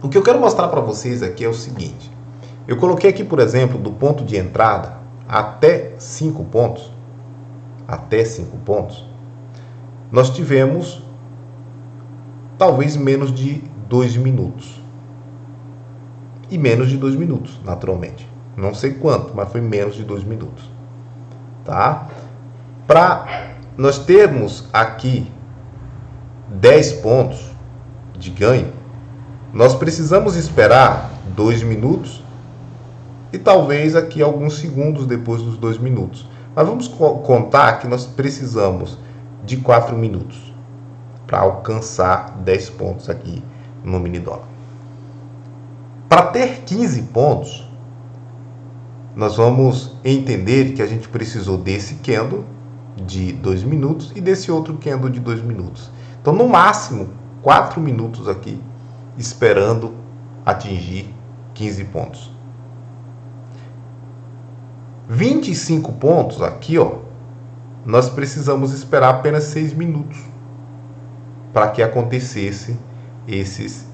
S1: O que eu quero mostrar para vocês aqui é o seguinte, eu coloquei aqui, por exemplo, do ponto de entrada até 5 pontos, nós tivemos talvez menos de 2 minutos, e menos de 2 minutos, naturalmente. Não sei quanto, mas foi menos de 2 minutos. Tá? Para nós termos aqui 10 pontos de ganho, nós precisamos esperar 2 minutos e talvez aqui alguns segundos depois dos 2 minutos. Mas vamos contar que nós precisamos de 4 minutos para alcançar 10 pontos aqui no mini dólar. Para ter 15 pontos, nós vamos entender que a gente precisou desse candle de 2 minutos e desse outro candle de 2 minutos. Então, no máximo, 4 minutos aqui, esperando atingir 15 pontos. 25 pontos aqui, ó, nós precisamos esperar apenas 6 minutos para que acontecesse esses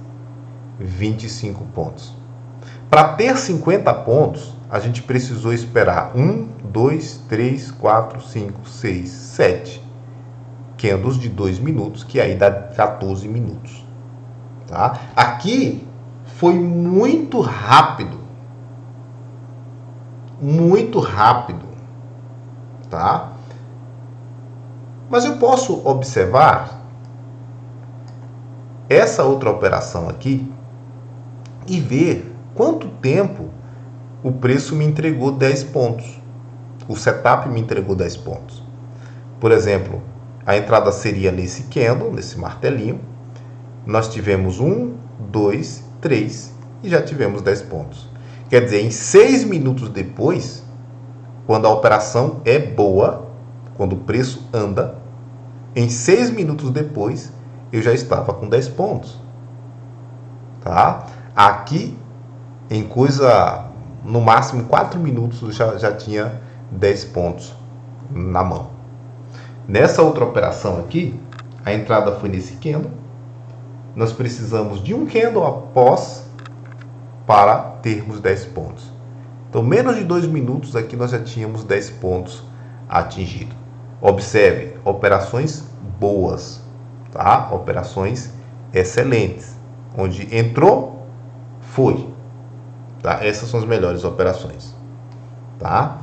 S1: 25 pontos. Para ter 50 pontos, a gente precisou esperar 1, 2, 3, 4, 5, 6, 7 candles de 2 minutos, que aí dá 14 minutos. Tá? Aqui foi muito rápido. Muito rápido. Tá? Mas eu posso observar essa outra operação aqui e ver quanto tempo o preço me entregou 10 pontos. O setup me entregou 10 pontos. Por exemplo, a entrada seria nesse candle, nesse martelinho. Nós tivemos 1, 2, 3 e já tivemos 10 pontos. Quer dizer, em 6 minutos depois, quando a operação é boa, quando o preço anda, em 6 minutos depois, eu já estava com 10 pontos. Tá? Aqui, em no máximo 4 minutos, eu já tinha 10 pontos na mão. Nessa outra operação aqui, a entrada foi nesse candle. Nós precisamos de um candle após para termos 10 pontos. Então, menos de 2 minutos aqui nós já tínhamos 10 pontos atingidos. Observe, operações boas, tá? Operações excelentes. Onde entrou, foi. Tá? Essas são as melhores operações. Tá?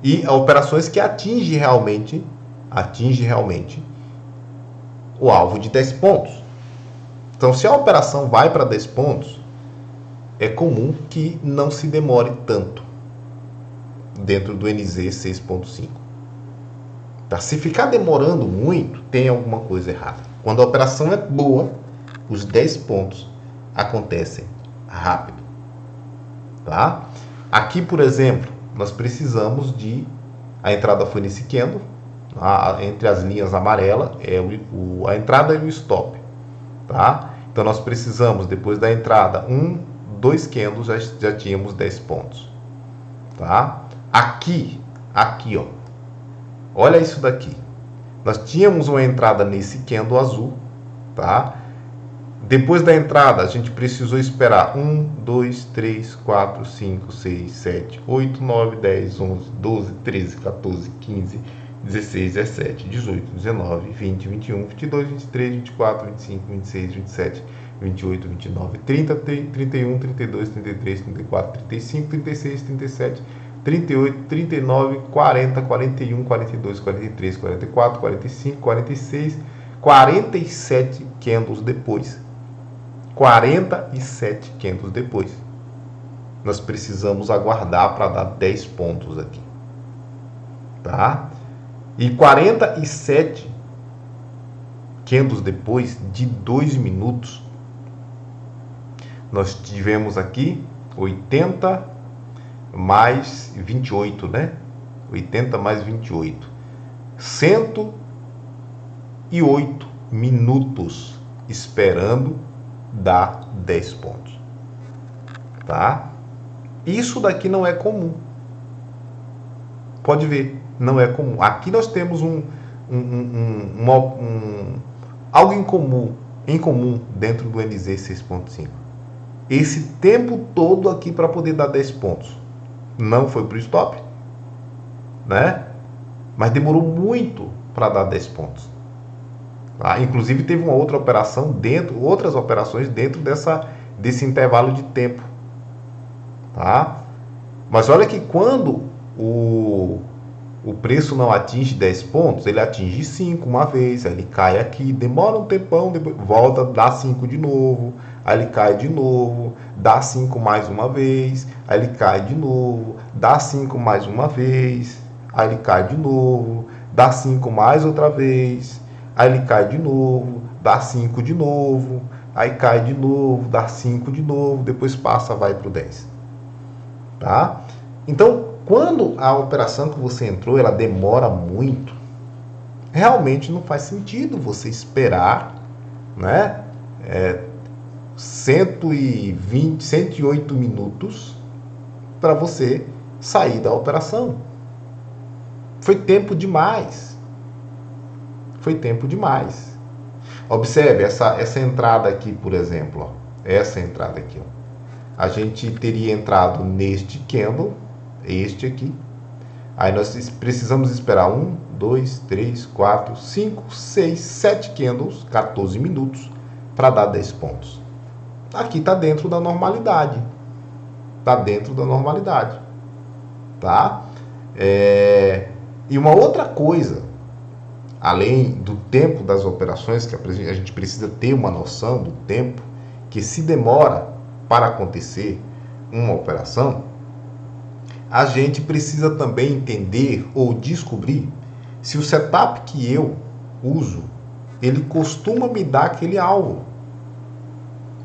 S1: E operações que atingem realmente o alvo de 10 pontos. Então, se a operação vai para 10 pontos, é comum que não se demore tanto dentro do NZ 6.5. Tá? Se ficar demorando muito, tem alguma coisa errada. Quando a operação é boa, os 10 pontos acontecem rápido. Tá? Aqui, por exemplo, nós precisamos a entrada foi nesse candle, entre as linhas amarelas, a entrada e o stop. Tá? Então, nós precisamos, depois da entrada, 2 candles, já tínhamos 10 pontos. Tá? Aqui, ó. Olha isso daqui. Nós tínhamos uma entrada nesse candle azul, tá? Depois da entrada, a gente precisou esperar 1, 2, 3, 4, 5, 6, 7, 8, 9, 10, 11, 12, 13, 14, 15, 16, 17, 18, 19, 20, 21, 22, 23, 24, 25, 26, 27, 28, 29, 30, 31, 32, 33, 34, 35, 36, 37, 38, 39, 40, 41, 42, 43, 44, 45, 46, 47 candles depois. 47 candles depois. Nós precisamos aguardar para dar 10 pontos aqui. Tá? E 47 candles depois de 2 minutos, nós tivemos aqui 80 mais 28, né? 80 mais 28. 108 minutos esperando dar 10 pontos. Tá? Isso daqui não é comum. Pode ver, não é comum. Aqui nós temos algo em comum dentro do NZ 6.5. Esse tempo todo aqui para poder dar 10 pontos. Não foi para o stop, né? Mas demorou muito para dar 10 pontos. Tá? Inclusive teve uma outra operação outras operações dentro desse intervalo de tempo. Tá? Mas olha que quando o preço não atinge 10 pontos, ele atinge 5 uma vez, aí ele cai aqui, demora um tempão, depois volta, dá 5 de novo, aí ele cai de novo, dá 5 mais uma vez, aí ele cai de novo, dá 5 mais uma vez, aí ele cai de novo, dá 5 mais outra vez, aí ele cai de novo, dá 5 de novo, aí cai de novo, dá 5 de novo, depois passa, vai para o 10. Tá? Então, quando a operação que você entrou, ela demora muito, realmente não faz sentido você esperar, né? 120, 108 minutos para você sair da operação. Foi tempo demais. Foi tempo demais. Observe essa entrada aqui, por exemplo. Ó, essa entrada aqui. Ó. A gente teria entrado neste candle, este aqui. Aí nós precisamos esperar 1, 2, 3, 4, 5, 6, 7 candles, 14 minutos, para dar 10 pontos. Aqui está dentro da normalidade. Está dentro da normalidade. Tá? E uma outra coisa, além do tempo das operações, que a gente precisa ter uma noção do tempo, que se demora para acontecer uma operação, a gente precisa também entender ou descobrir se o setup que eu uso, ele costuma me dar aquele alvo.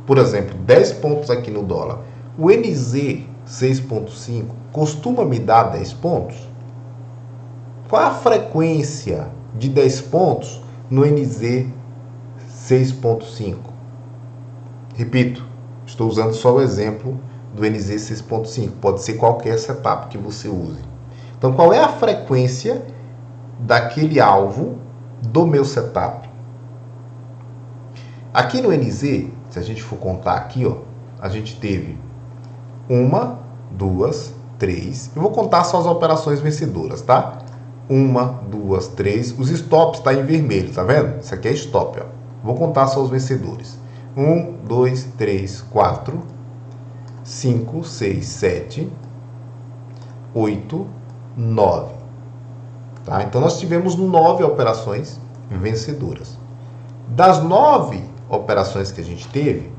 S1: Por exemplo, 10 pontos aqui no dólar. O NZ 6.5 costuma me dar 10 pontos? Qual a frequência de 10 pontos no NZ 6.5? Repito, estou usando só o exemplo do NZ 6.5. Pode ser qualquer setup que você use. Então, qual é a frequência daquele alvo do meu setup? Aqui no NZ, se a gente for contar aqui, ó, a gente teve 1, 2, 3. Eu vou contar só as operações vencedoras, tá? 1, 2, 3. Os stops tá em vermelho, tá vendo? Isso aqui é stop, ó. Vou contar só os vencedores. 1, 2, 3, 4, 5, 6, 7, 8, 9. Tá? Então, nós tivemos 9 operações vencedoras. Das 9 operações que a gente teve,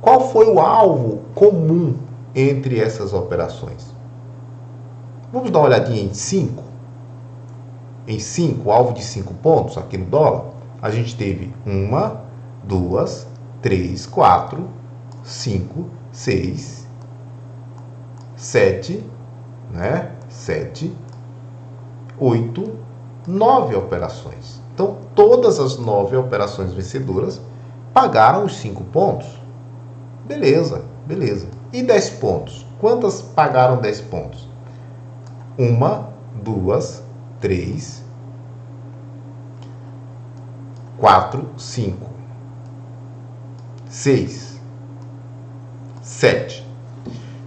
S1: qual foi o alvo comum entre essas operações? Vamos dar uma olhadinha em 5. Em 5, alvo de 5 pontos aqui no dólar, a gente teve 1, 2, 3, 4, 5, 6, 7, né? 7, 8, 9 operações. Então, todas as 9 operações vencedoras pagaram os 5 pontos. Beleza, beleza. E 10 pontos? Quantas pagaram 10 pontos? 1, 2, 3, 4, 5. 6, 7.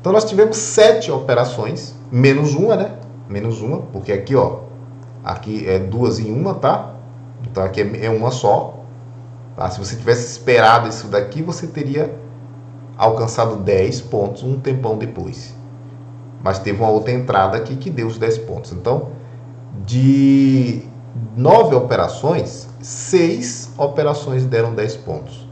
S1: Então nós tivemos 7 operações, menos uma, né? Menos uma, porque aqui, ó, aqui é 2 em uma, tá? Então aqui é uma só. Tá? Se você tivesse esperado isso daqui, você teria alcançado 10 pontos um tempão depois. Mas teve uma outra entrada aqui que deu os 10 pontos. Então, de 9 operações, 6 operações deram 10 pontos.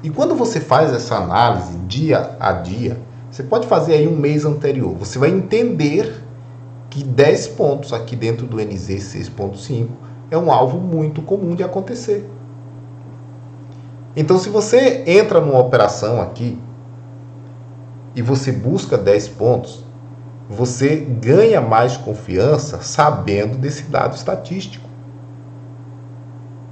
S1: E quando você faz essa análise dia a dia, você pode fazer aí um mês anterior. Você vai entender que 10 pontos aqui dentro do NZ 6.5 é um alvo muito comum de acontecer. Então, se você entra numa operação aqui e você busca 10 pontos, você ganha mais confiança sabendo desse dado estatístico.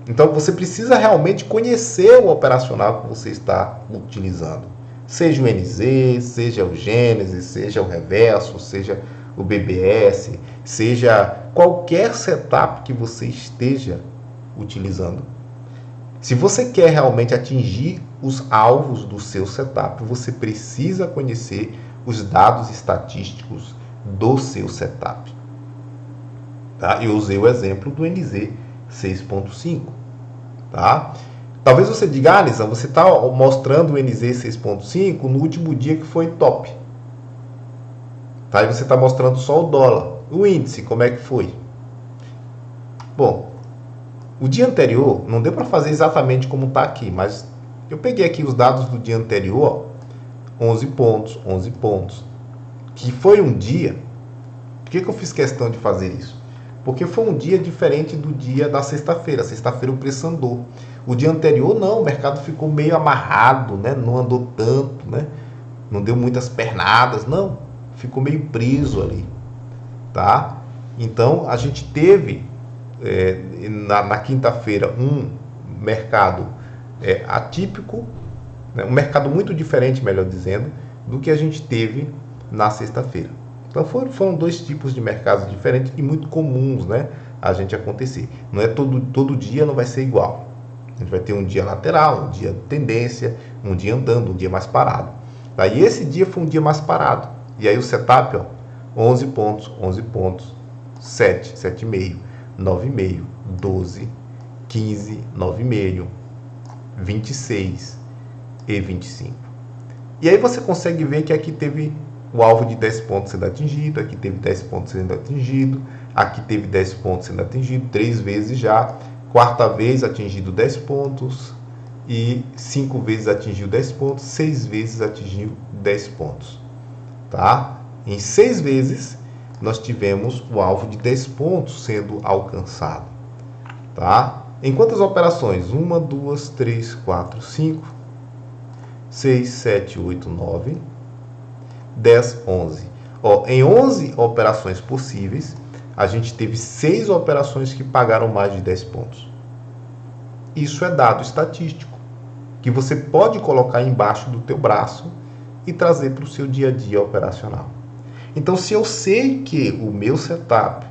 S1: Então, você precisa realmente conhecer o operacional que você está utilizando. Seja o NZ, seja o Gênesis, seja o Reverso, seja o BBS, seja qualquer setup que você esteja utilizando. Se você quer realmente atingir os alvos do seu setup, você precisa conhecer os dados estatísticos do seu setup. Tá? Eu usei o exemplo do NZ 6.5. Tá? Talvez você diga, Nizam, você está mostrando o NZ 6.5 no último dia que foi top. Tá? E você está mostrando só o dólar. O índice, como é que foi? Bom, o dia anterior, não deu para fazer exatamente como está aqui, mas eu peguei aqui os dados do dia anterior, 11 pontos, 11 pontos, que foi um dia. Por que eu fiz questão de fazer isso? Porque foi um dia diferente do dia da sexta-feira. Sexta-feira o preço andou. O dia anterior não, o mercado ficou meio amarrado, né? Não andou tanto, né? Não deu muitas pernadas, não. Ficou meio preso ali, tá? Então a gente teve na quinta-feira um mercado atípico, né? Um mercado muito diferente, melhor dizendo, do que a gente teve na sexta-feira. Então foram dois tipos de mercados diferentes e muito comuns, né, a gente acontecer. Não é todo dia, não vai ser igual. A gente vai ter um dia lateral, um dia de tendência, um dia andando, um dia mais parado. Tá? E esse dia foi um dia mais parado. E aí o setup, ó, 11 pontos, 11 pontos, 7, 7,5, 9,5, 12, 15, 9,5, 26 e 25. E aí você consegue ver que aqui teve o alvo de 10 pontos sendo atingido, aqui teve 10 pontos sendo atingido, aqui teve 10 pontos sendo atingido, 3 vezes já, quarta vez atingido 10 pontos, e 5 vezes atingiu 10 pontos, 6 vezes atingiu 10 pontos. Tá? Em 6 vezes, nós tivemos o alvo de 10 pontos sendo alcançado. Tá? Em quantas operações? 1, 2, 3, 4, 5, 6, 7, 8, 9... 10, 11. Ó, em 11 operações possíveis, a gente teve 6 operações que pagaram mais de 10 pontos. Isso é dado estatístico, que você pode colocar embaixo do teu braço e trazer para o seu dia a dia operacional. Então, se eu sei que o meu setup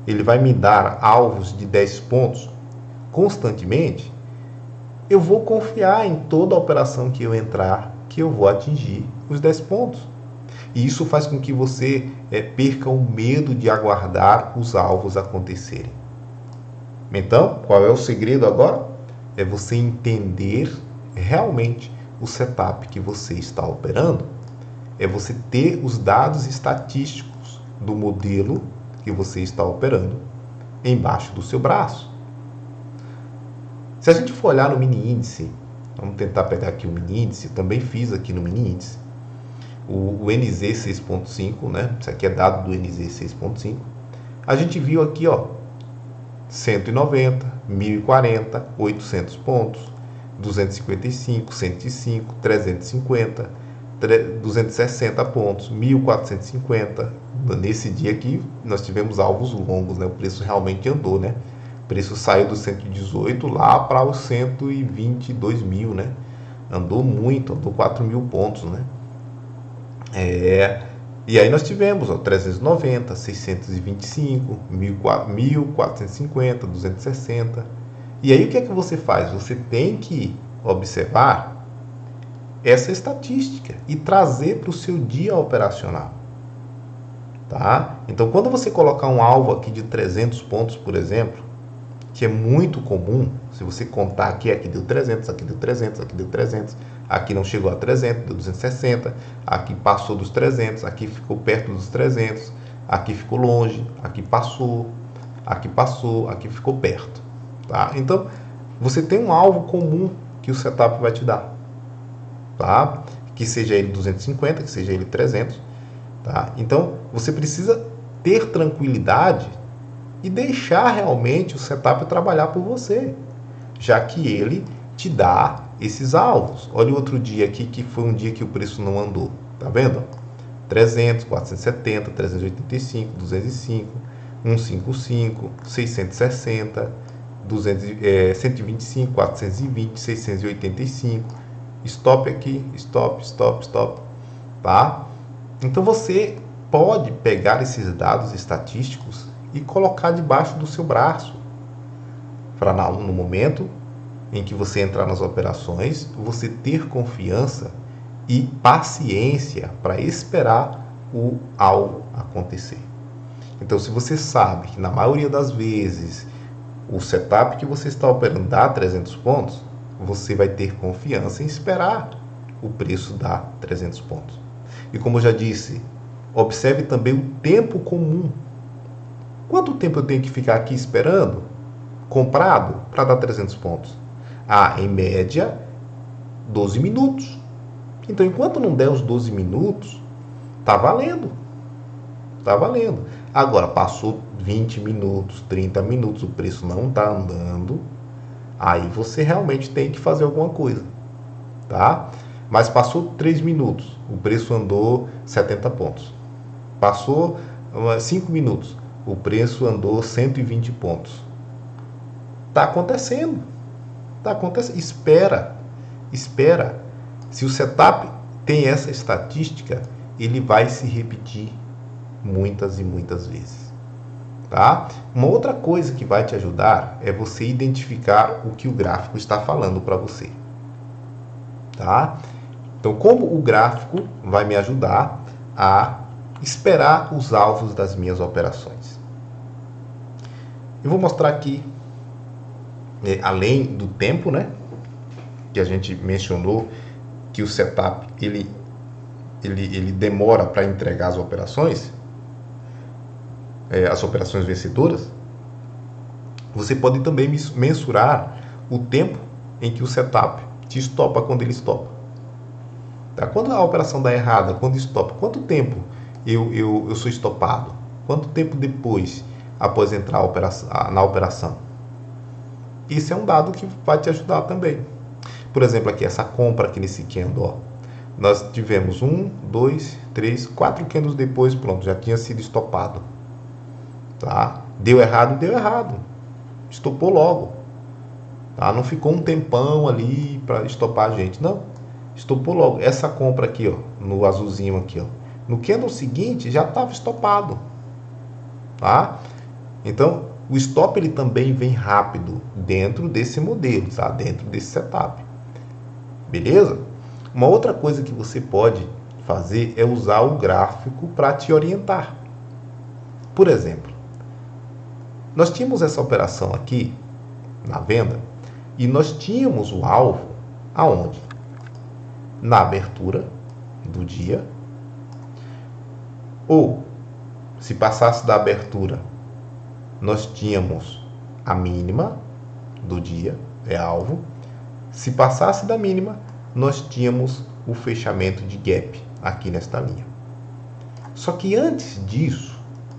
S1: ele vai me dar alvos de 10 pontos constantemente, eu vou confiar em toda a operação que eu entrar, que eu vou atingir os 10 pontos. E isso faz com que você perca o medo de aguardar os alvos acontecerem. Então, qual é o segredo agora? É você entender realmente o setup que você está operando. É você ter os dados estatísticos do modelo que você está operando embaixo do seu braço. Se a gente for olhar no mini índice, vamos tentar pegar aqui o mini índice, também fiz aqui no mini índice. O NZ 6.5, né? Isso aqui é dado do NZ 6.5. A gente viu aqui, ó, 190, 1040, 800 pontos, 255, 105, 350, 260 pontos, 1450. Nesse dia aqui, nós tivemos alvos longos, né? O preço realmente andou, né? O preço saiu dos 118 lá para os 122 mil, né? Andou muito, andou 4 mil pontos, né? E aí nós tivemos 390, 625, 1450, 260. E aí o que é que você faz? Você tem que observar essa estatística e trazer para o seu dia operacional. Tá? Então, quando você colocar um alvo aqui de 300 pontos, por exemplo, que é muito comum, se você contar aqui deu 300, aqui deu 300, aqui deu 300, aqui não chegou a 300, deu 260, aqui passou dos 300, aqui ficou perto dos 300, aqui ficou longe, aqui passou, aqui ficou perto. Tá? Então, você tem um alvo comum que o setup vai te dar. Tá? Que seja ele 250, que seja ele 300. Tá? Então, você precisa ter tranquilidade e deixar realmente o setup trabalhar por você, já que ele te dá esses alvos. Olha o outro dia aqui, que foi um dia que o preço não andou. Tá vendo? 300, 470, 385, 205, 155, 660, 125, 420, 685. Stop aqui, stop. Tá? Então você pode pegar esses dados estatísticos e colocar debaixo do seu braço, para no momento em que você entrar nas operações, você ter confiança e paciência para esperar o algo acontecer. Então, se você sabe que na maioria das vezes o setup que você está operando dá 300 pontos, você vai ter confiança em esperar o preço dar 300 pontos. E como eu já disse, observe também o tempo comum. Quanto tempo eu tenho que ficar aqui esperando, comprado, para dar 300 pontos? Em média, 12 minutos. Então, enquanto não der os 12 minutos, tá valendo. Tá valendo. Agora, passou 20 minutos, 30 minutos, o preço não está andando, aí você realmente tem que fazer alguma coisa. Tá? Mas passou 3 minutos, o preço andou 70 pontos. Passou 5 minutos, o preço andou 120 pontos. Está acontecendo. Está acontecendo. Espera. Se o setup tem essa estatística, ele vai se repetir muitas e muitas vezes. Tá? Uma outra coisa que vai te ajudar é você identificar o que o gráfico está falando para você. Tá? Então, como o gráfico vai me ajudar a esperar os alvos das minhas operações? Eu vou mostrar aqui, além do tempo, né, que a gente mencionou, que o setup ele demora para entregar as operações vencedoras. Você pode também mensurar o tempo em que o setup te estopa quando ele estopa. Tá? Quando a operação dá errada, quando estopa, quanto tempo eu sou estopado? Quanto tempo depois, após entrar na operação? Isso é um dado que vai te ajudar também. Por exemplo, aqui, essa compra aqui nesse candle, nós tivemos 1, 2, 3, 4 candles depois, pronto, já tinha sido estopado. Tá? Deu errado. Estopou logo. Tá? Não ficou um tempão ali para estopar a gente, não. Estopou logo. Essa compra aqui, no azulzinho aqui, no candle seguinte já estava estopado. Tá? Então, o stop ele também vem rápido dentro desse modelo, tá? Dentro desse setup. Beleza? Uma outra coisa que você pode fazer é usar o gráfico para te orientar. Por exemplo, nós tínhamos essa operação aqui na venda e nós tínhamos o alvo aonde? Na abertura do dia, ou se passasse da abertura, nós tínhamos a mínima do dia, é alvo. Se passasse da mínima, nós tínhamos o fechamento de gap aqui nesta linha. Só que antes disso,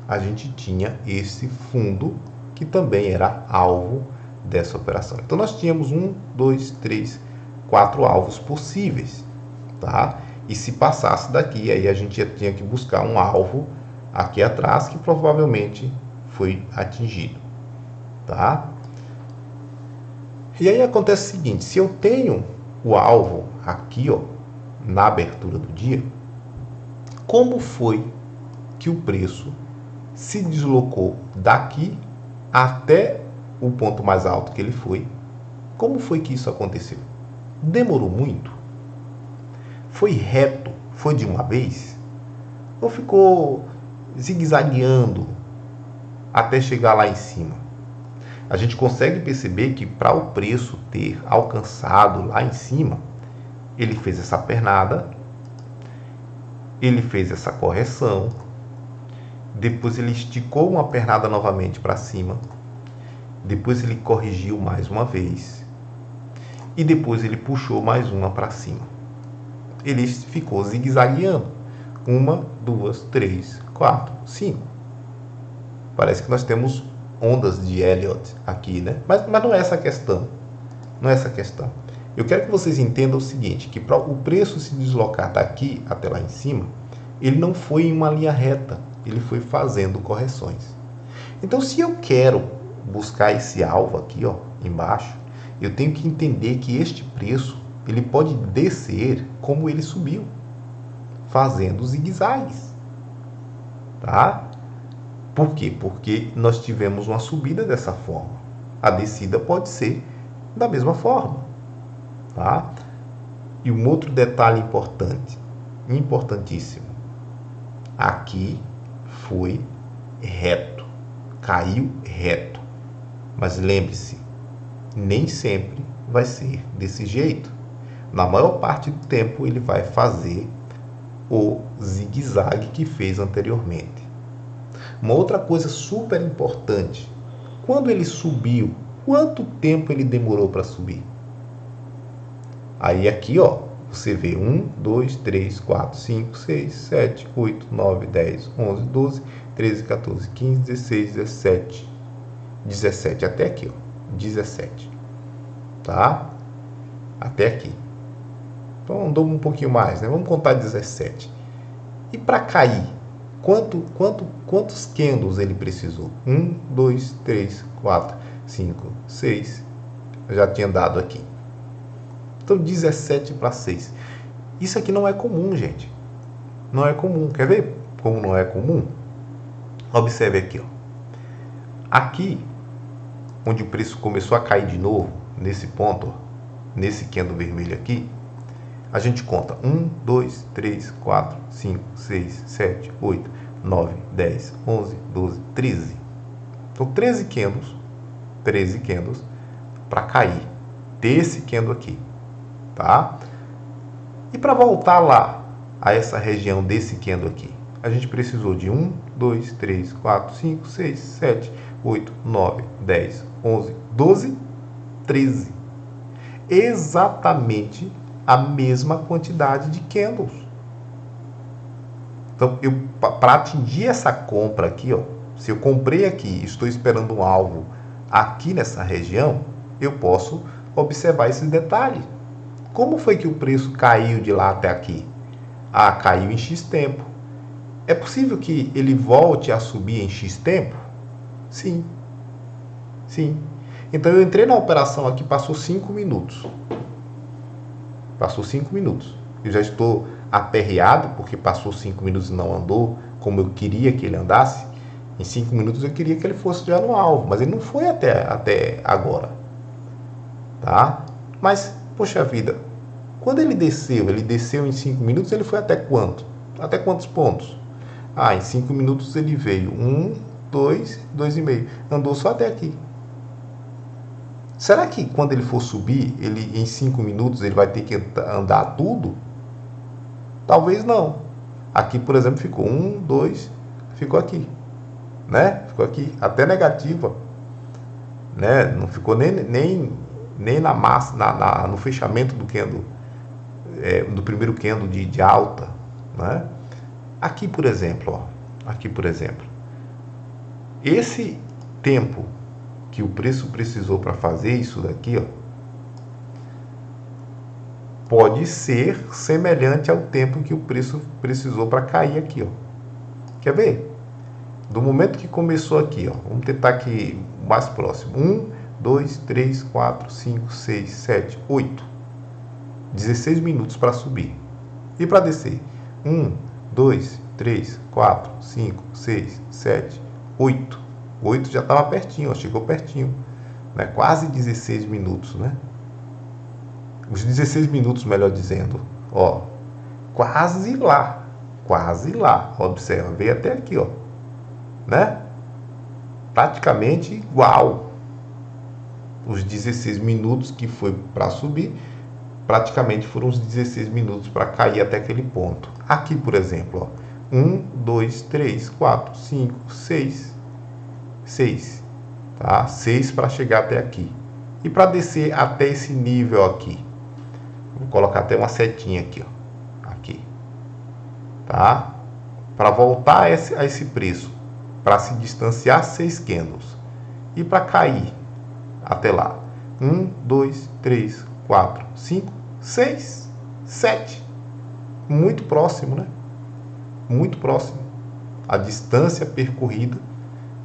S1: a gente tinha esse fundo que também era alvo dessa operação. Então nós tínhamos 1, 2, 3, 4 alvos possíveis, tá? E se passasse daqui, aí a gente já tinha que buscar um alvo aqui atrás que provavelmente foi atingido, tá? E aí acontece o seguinte, se eu tenho o alvo aqui, na abertura do dia, como foi que o preço se deslocou daqui até o ponto mais alto que ele foi? Como foi que isso aconteceu? Demorou muito? Foi reto? Foi de uma vez? Ou ficou zigue-zagueando até chegar lá em cima? A gente consegue perceber que para o preço ter alcançado lá em cima, ele fez essa pernada, ele fez essa correção, depois ele esticou uma pernada novamente para cima, depois ele corrigiu mais uma vez e depois ele puxou mais uma para cima. Ele ficou zigue-zagueando. 1, 2, 3, 4, 5. Parece que nós temos ondas de Elliott aqui, né? Mas não é essa a questão. Não é essa a questão. Eu quero que vocês entendam o seguinte, que para o preço se deslocar daqui até lá em cima, ele não foi em uma linha reta, ele foi fazendo correções. Então, se eu quero buscar esse alvo aqui, ó, embaixo, eu tenho que entender que este preço, ele pode descer como ele subiu, fazendo zigue-zagues, tá? Por quê? Porque nós tivemos uma subida dessa forma. A descida pode ser da mesma forma, tá? E um outro detalhe importante, importantíssimo. Aqui foi reto, caiu reto. Mas lembre-se, nem sempre vai ser desse jeito. Na maior parte do tempo ele vai fazer o zigue-zague que fez anteriormente. Uma outra coisa super importante, quando ele subiu, quanto tempo ele demorou para subir? Aí aqui, ó, você vê 1, 2, 3, 4, 5, 6, 7, 8, 9, 10, 11, 12, 13, 14, 15, 16, 17, 17, até aqui, ó, 17, tá? Até aqui. Então andou um pouquinho mais, né? Vamos contar 17. E para cair, quantos candles ele precisou? 1, 2, 3, 4, 5, 6. Eu já tinha dado aqui. Então 17 para 6. Isso aqui não é comum, gente. Não é comum. Quer ver como não é comum? Observe aqui, ó. Aqui, onde o preço começou a cair de novo, nesse ponto, ó, nesse candle vermelho aqui, a gente conta 1, 2, 3, 4, 5, 6, 7, 8, 9, 10, 11, 12, 13. Então 13 candles para cair desse candle aqui, tá? E para voltar lá a essa região desse candle aqui, a gente precisou de 1, 2, 3, 4, 5, 6, 7, 8, 9, 10, 11, 12, 13. Exatamente a mesma quantidade de candles. Então, para atingir essa compra aqui, ó, se eu comprei aqui e estou esperando um alvo aqui nessa região, eu posso observar esse detalhe. Como foi que o preço caiu de lá até aqui? Ah, caiu em X tempo. É possível que ele volte a subir em X tempo? Sim. Sim. Então, eu entrei na operação aqui, passou 5 minutos. Passou 5 minutos. Eu já estou aperreado, porque passou 5 minutos e não andou como eu queria que ele andasse. Em 5 minutos eu queria que ele fosse já no alvo, mas ele não foi até agora. Tá? Mas, poxa vida, quando ele desceu em 5 minutos, ele foi até quanto? Até quantos pontos? Ah, em 5 minutos ele veio 1, 2, 2,5. Andou só até aqui. Será que quando ele for subir, ele em 5 minutos ele vai ter que andar tudo? Talvez não. Aqui, por exemplo, ficou 1, 2, ficou aqui. Né? Ficou aqui. Até negativa. Né? Não ficou nem na massa, no fechamento do candle, do primeiro candle de alta. Né? Aqui, por exemplo, ó. Aqui, por exemplo. Esse tempo que o preço precisou para fazer isso daqui, ó, pode ser semelhante ao tempo que o preço precisou para cair aqui, ó. Quer ver? Do momento que começou aqui, ó, vamos tentar aqui mais próximo. 1, 2, 3, 4, 5, 6, 7, 8. 16 minutos para subir. E para descer? 1, 2, 3, 4, 5, 6, 7, 8. 8 já estava pertinho, ó, chegou pertinho. Né? Quase 16 minutos, né? os 16 minutos, melhor dizendo, ó, quase lá, observa, veio até aqui, ó, né? Praticamente igual. Os 16 minutos que foi para subir, praticamente foram os 16 minutos para cair até aquele ponto. Aqui, por exemplo, ó, 1, 2, 3, 4, 5, 6, 6, tá? 6 para chegar até aqui. E para descer até esse nível aqui, vou colocar até uma setinha aqui, ó, aqui, tá? Para voltar a esse preço, para se distanciar 6 candles e para cair até lá, 1, 2, 3, 4, 5, 6, 7, muito próximo, né? Muito próximo. A distância percorrida,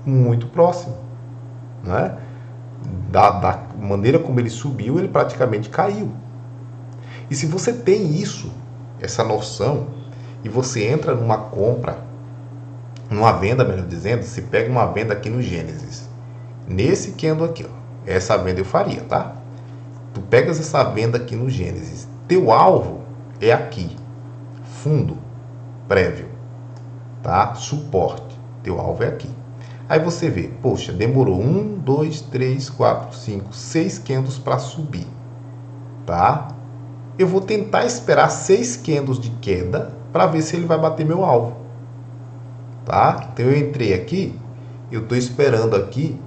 S1: muito próximo, né? Da maneira como ele subiu, ele praticamente caiu. E se você tem isso, essa noção, e você entra numa compra, numa venda, melhor dizendo, você pega uma venda aqui no Gênesis, nesse candle aqui, ó, essa venda eu faria, tá? Tu pegas essa venda aqui no Gênesis, teu alvo é aqui, fundo prévio, tá? Suporte, teu alvo é aqui. Aí você vê, poxa, demorou 1, 2, 3, 4, 5, 6 candles para subir, tá? Eu vou tentar esperar 6 candles de queda para ver se ele vai bater meu alvo, tá? Então eu entrei aqui, eu estou esperando aqui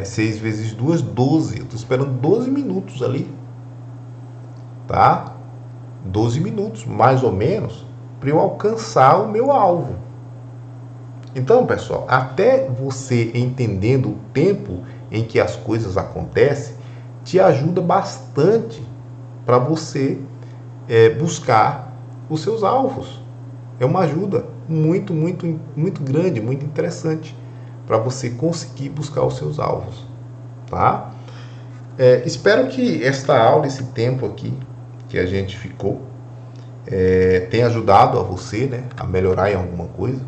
S1: 6 vezes 2, 12. Eu estou esperando 12 minutos ali, tá? 12 minutos, mais ou menos, para eu alcançar o meu alvo. Então, pessoal, até você entendendo o tempo em que as coisas acontecem, te ajuda bastante para você buscar os seus alvos. É uma ajuda muito, muito, muito grande, muito interessante para você conseguir buscar os seus alvos, tá? Espero que esta aula, esse tempo aqui que a gente ficou, tenha ajudado a você, né, a melhorar em alguma coisa.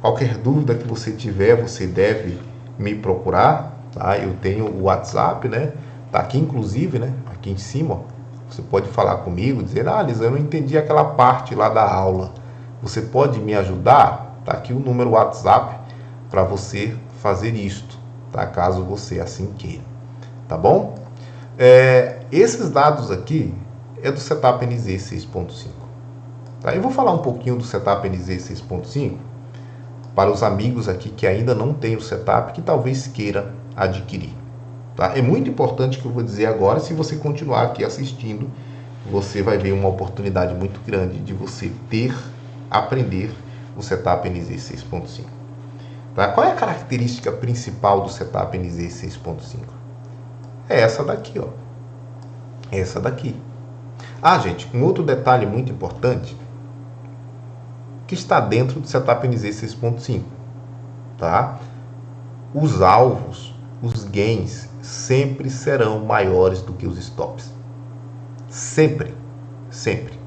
S1: Qualquer dúvida que você tiver, você deve me procurar, tá? Eu tenho o WhatsApp, né? Tá aqui inclusive, né? Aqui em cima, ó. Você pode falar comigo, dizer, Lisa, eu não entendi aquela parte lá da aula. Você pode me ajudar? Tá aqui o número WhatsApp para você fazer isto, tá? Caso você assim queira, tá bom? Esses dados aqui é do Setup NZ 6.5, tá? Eu vou falar um pouquinho do Setup NZ 6.5 para os amigos aqui que ainda não têm o setup, que talvez queira adquirir, tá? É muito importante que eu vou dizer agora. Se você continuar aqui assistindo, você vai ver uma oportunidade muito grande de você aprender o Setup NZ 6.5. Tá? Qual é a característica principal do Setup NZ 6.5? É essa daqui, ó. Essa daqui. Gente, um outro detalhe muito importante que está dentro do Setup NZ 6.5, tá? Os alvos, os gains, sempre serão maiores do que os stops. Sempre. Sempre.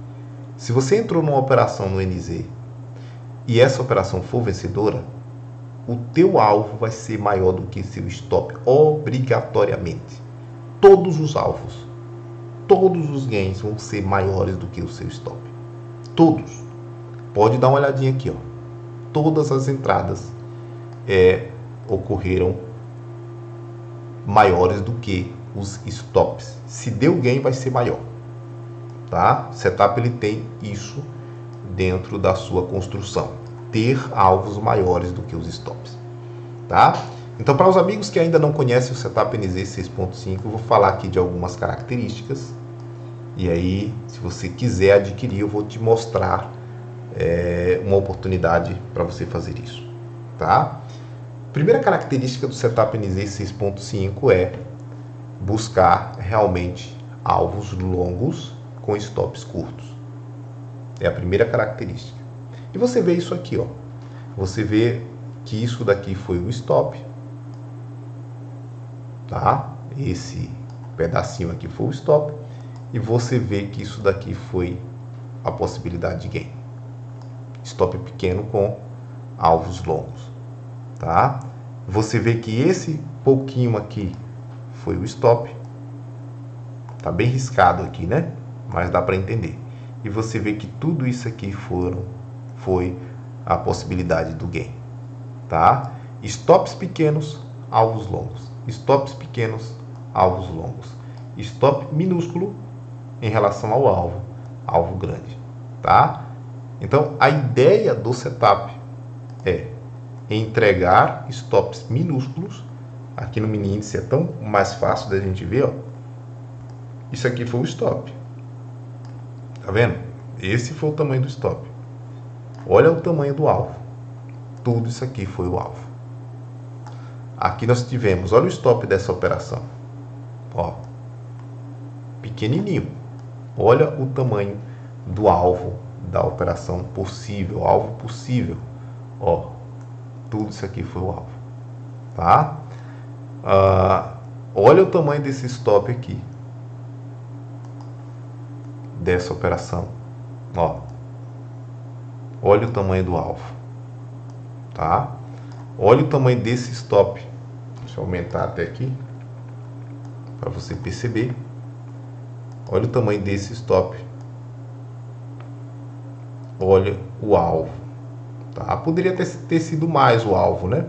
S1: Se você entrou numa operação no NZ e essa operação for vencedora, o teu alvo vai ser maior do que seu stop, obrigatoriamente. Todos os alvos, todos os gains vão ser maiores do que o seu stop. Todos. Pode dar uma olhadinha aqui, ó. Todas as entradas ocorreram maiores do que os stops. Se deu gain, vai ser maior, tá? O setup ele tem isso dentro da sua construção, ter alvos maiores do que os stops, tá? Então, para os amigos que ainda não conhecem o Setup NZ 6.5, eu vou falar aqui de algumas características. E aí, se você quiser adquirir, eu vou te mostrar uma oportunidade para você fazer isso, tá? Primeira característica do Setup NZ 6.5 é buscar realmente alvos longos com stops curtos. É a primeira característica. E você vê isso aqui, ó. Você vê que isso daqui foi o stop, tá? Esse pedacinho aqui foi o stop. E você vê que isso daqui foi a possibilidade de gain. Stop pequeno com alvos longos, tá? Você vê que esse pouquinho aqui foi o stop Tá bem riscado aqui, né? Mas dá para entender. E você vê que tudo isso aqui foi a possibilidade do gain, tá? Stops pequenos, alvos longos. Stops pequenos, alvos longos. Stop minúsculo em relação ao alvo, alvo grande, tá? Então, a ideia do setup é entregar stops minúsculos. Aqui no mini índice é tão mais fácil da gente ver, ó. Isso aqui foi o stop. Tá vendo? Esse foi o tamanho do stop. Olha o tamanho do alvo. Tudo isso aqui foi o alvo. Aqui nós tivemos, olha o stop dessa operação. Ó, pequenininho. Olha o tamanho do alvo da operação possível, alvo possível. Ó, tudo isso aqui foi o alvo. Tá? Olha o tamanho desse stop aqui. Dessa operação. Ó. Olha o tamanho do alvo. Tá? Olha o tamanho desse stop. Deixa eu aumentar até aqui. Para você perceber. Olha o tamanho desse stop. Olha o alvo. Tá? Poderia ter sido mais o alvo, né?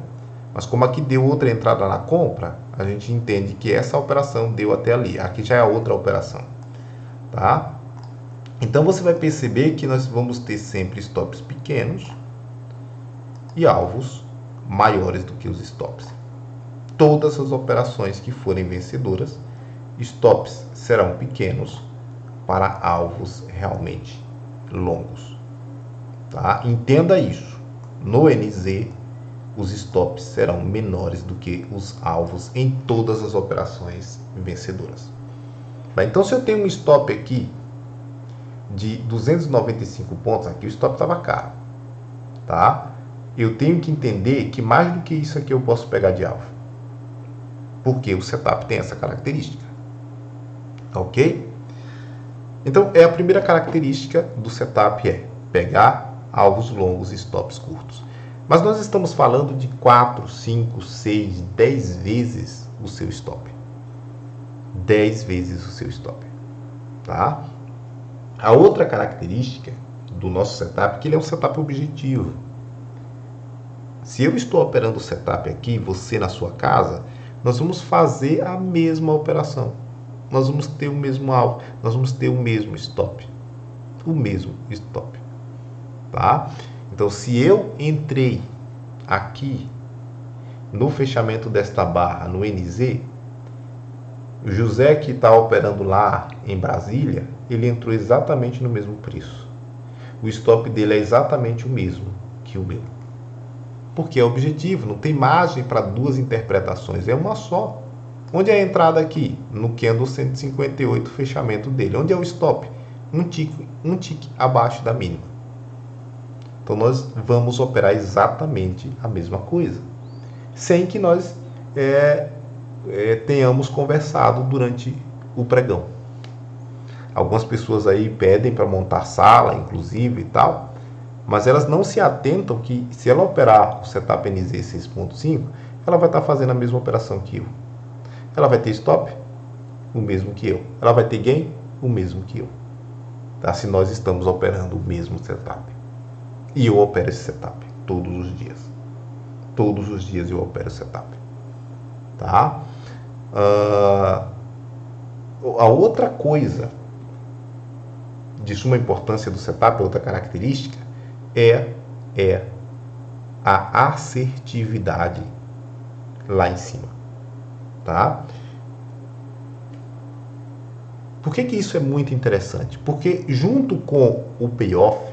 S1: Mas como aqui deu outra entrada na compra, a gente entende que essa operação deu até ali. Aqui já é a outra operação. Tá? Então você vai perceber que nós vamos ter sempre stops pequenos e alvos maiores do que os stops. Todas as operações que forem vencedoras, stops serão pequenos para alvos realmente longos. Tá? Entenda isso. No NZ, os stops serão menores do que os alvos em todas as operações vencedoras. Então, se eu tenho um stop aqui de 295 pontos, aqui o stop estava caro, tá? Eu tenho que entender que mais do que isso aqui eu posso pegar de alvo, porque o setup tem essa característica, ok? Então, a primeira característica do setup é pegar alvos longos e stops curtos. Mas nós estamos falando de 4, 5, 6, 10 vezes o seu stop. 10 vezes o seu stop, tá? A outra característica do nosso setup é que ele é um setup objetivo. Se eu estou operando o setup aqui, você na sua casa, nós vamos fazer a mesma operação. Nós vamos ter o mesmo alvo, nós vamos ter o mesmo stop. O mesmo stop, tá? Então, se eu entrei aqui no fechamento desta barra no NZ, o José que está operando lá em Brasília, ele entrou exatamente no mesmo preço. O stop dele é exatamente o mesmo que o meu. Porque é objetivo, não tem margem para duas interpretações, é uma só. Onde é a entrada aqui? No candle 158, fechamento dele. Onde é o stop? Um tique abaixo da mínima. Então, nós vamos operar exatamente a mesma coisa, sem que nós tenhamos conversado durante o pregão. Algumas pessoas aí pedem para montar sala, inclusive, e tal, mas elas não se atentam que, se ela operar o setup NZ 6.5, ela vai estar fazendo a mesma operação que eu. Ela vai ter stop? O mesmo que eu. Ela vai ter gain? O mesmo que eu. Tá? Se nós estamos operando o mesmo setup. E eu opero esse setup todos os dias. Todos os dias eu opero o setup. Tá? A outra coisa de suma importância do setup, outra característica, é a assertividade lá em cima. Tá? Por que isso é muito interessante? Porque junto com o payoff,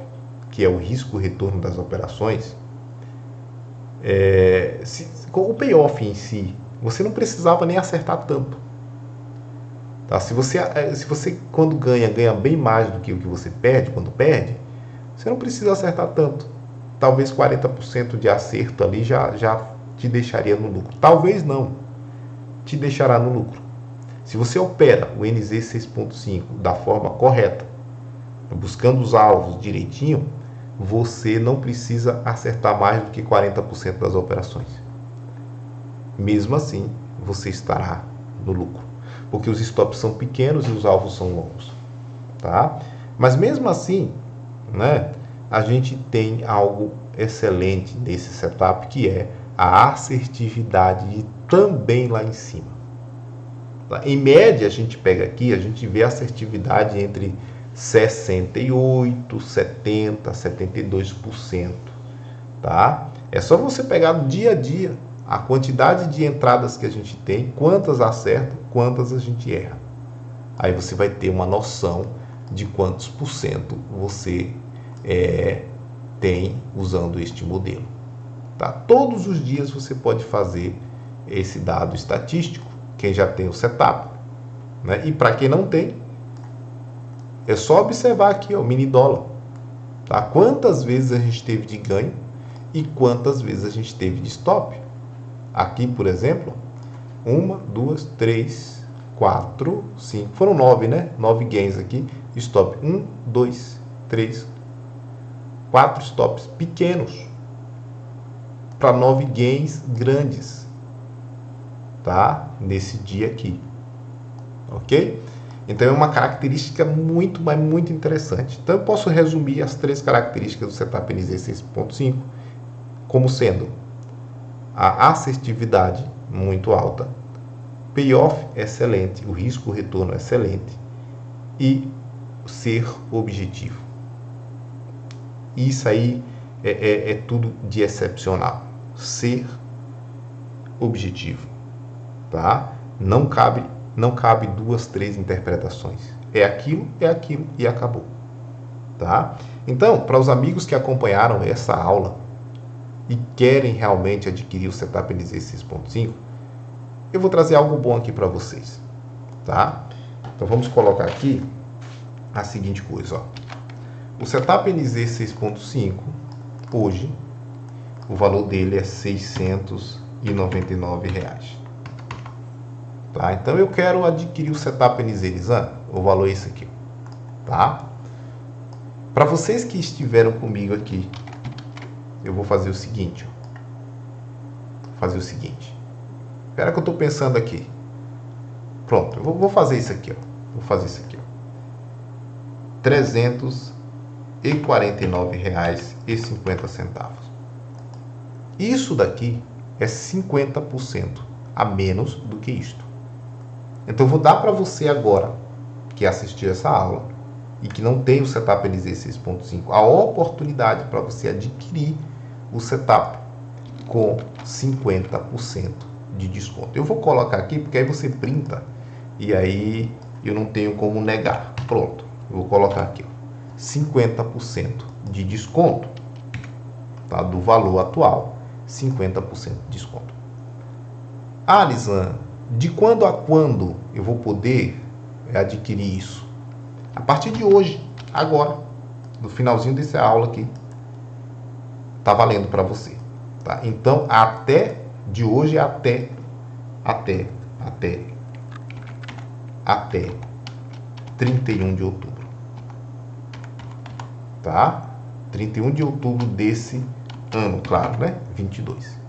S1: que é o risco-retorno das operações, com o payoff em si, você não precisava nem acertar tanto. Tá? Se você quando ganha bem mais do que o que você perde, quando perde, você não precisa acertar tanto. Talvez 40% de acerto ali já te deixaria no lucro. Talvez não, te deixará no lucro. Se você opera o NZ 6.5 da forma correta, buscando os alvos direitinho, você não precisa acertar mais do que 40% das operações. Mesmo assim, você estará no lucro. porque os stops são pequenos e os alvos são longos, tá? Mas mesmo assim, né, a gente tem algo excelente nesse setup, que é a assertividade também lá em cima. Tá? Em média, a gente pega aqui, a gente vê a assertividade entre 68%, 70%, 72%. Tá? É só você pegar no dia a dia a quantidade de entradas que a gente tem, quantas acerta, quantas a gente erra. Aí você vai ter uma noção de quantos por cento você tem usando este modelo. Tá? Todos os dias você pode fazer esse dado estatístico, quem já tem o setup, né? E para quem não tem, é só observar aqui, o mini dólar. Tá? Quantas vezes a gente teve de ganho e quantas vezes a gente teve de stop. Aqui, por exemplo, 1, 2, 3, 4, 5, foram 9, né? 9 gains aqui, stop 1, 2, 3, 4 stops pequenos para 9 gains grandes, tá? Nesse dia aqui, ok? Então é uma característica muito, mas muito interessante. Então eu posso resumir as 3 características do setup NZ 6.5 como sendo a assertividade muito alta, payoff excelente, o risco-retorno excelente e ser objetivo. Isso aí é tudo de excepcional. Ser objetivo, tá? Não cabe 2, 3 interpretações. É aquilo e acabou, tá? Então, para os amigos que acompanharam essa aula e querem realmente adquirir o setup NZ 6.5, eu vou trazer algo bom aqui para vocês, tá? Então vamos colocar aqui a seguinte coisa, ó. O setup NZ 6.5 hoje o valor dele é R$ 699. Tá? Então eu quero adquirir o setup NZ Nizam, o valor é esse aqui, tá? Para vocês que estiveram comigo aqui, eu vou fazer o seguinte, ó. Espera que eu estou pensando aqui. Pronto, eu vou fazer isso aqui, ó. R$ 349,50. Isso daqui é 50% a menos do que isto. Então eu vou dar para você agora, que assistiu essa aula e que não tem o setup NZ 6.5, a oportunidade para você adquirir o setup com 50% de desconto. Eu vou colocar aqui porque aí você printa e aí eu não tenho como negar. Pronto, eu vou colocar aqui, ó, 50% de desconto, tá? Do valor atual, 50% de desconto. Ah, Nizam, de quando a quando eu vou poder adquirir isso? A partir de hoje, agora, no finalzinho dessa aula aqui, tá valendo para você, tá? Então, até de hoje até 31 de outubro, tá? 31 de outubro desse ano, claro, né? 22.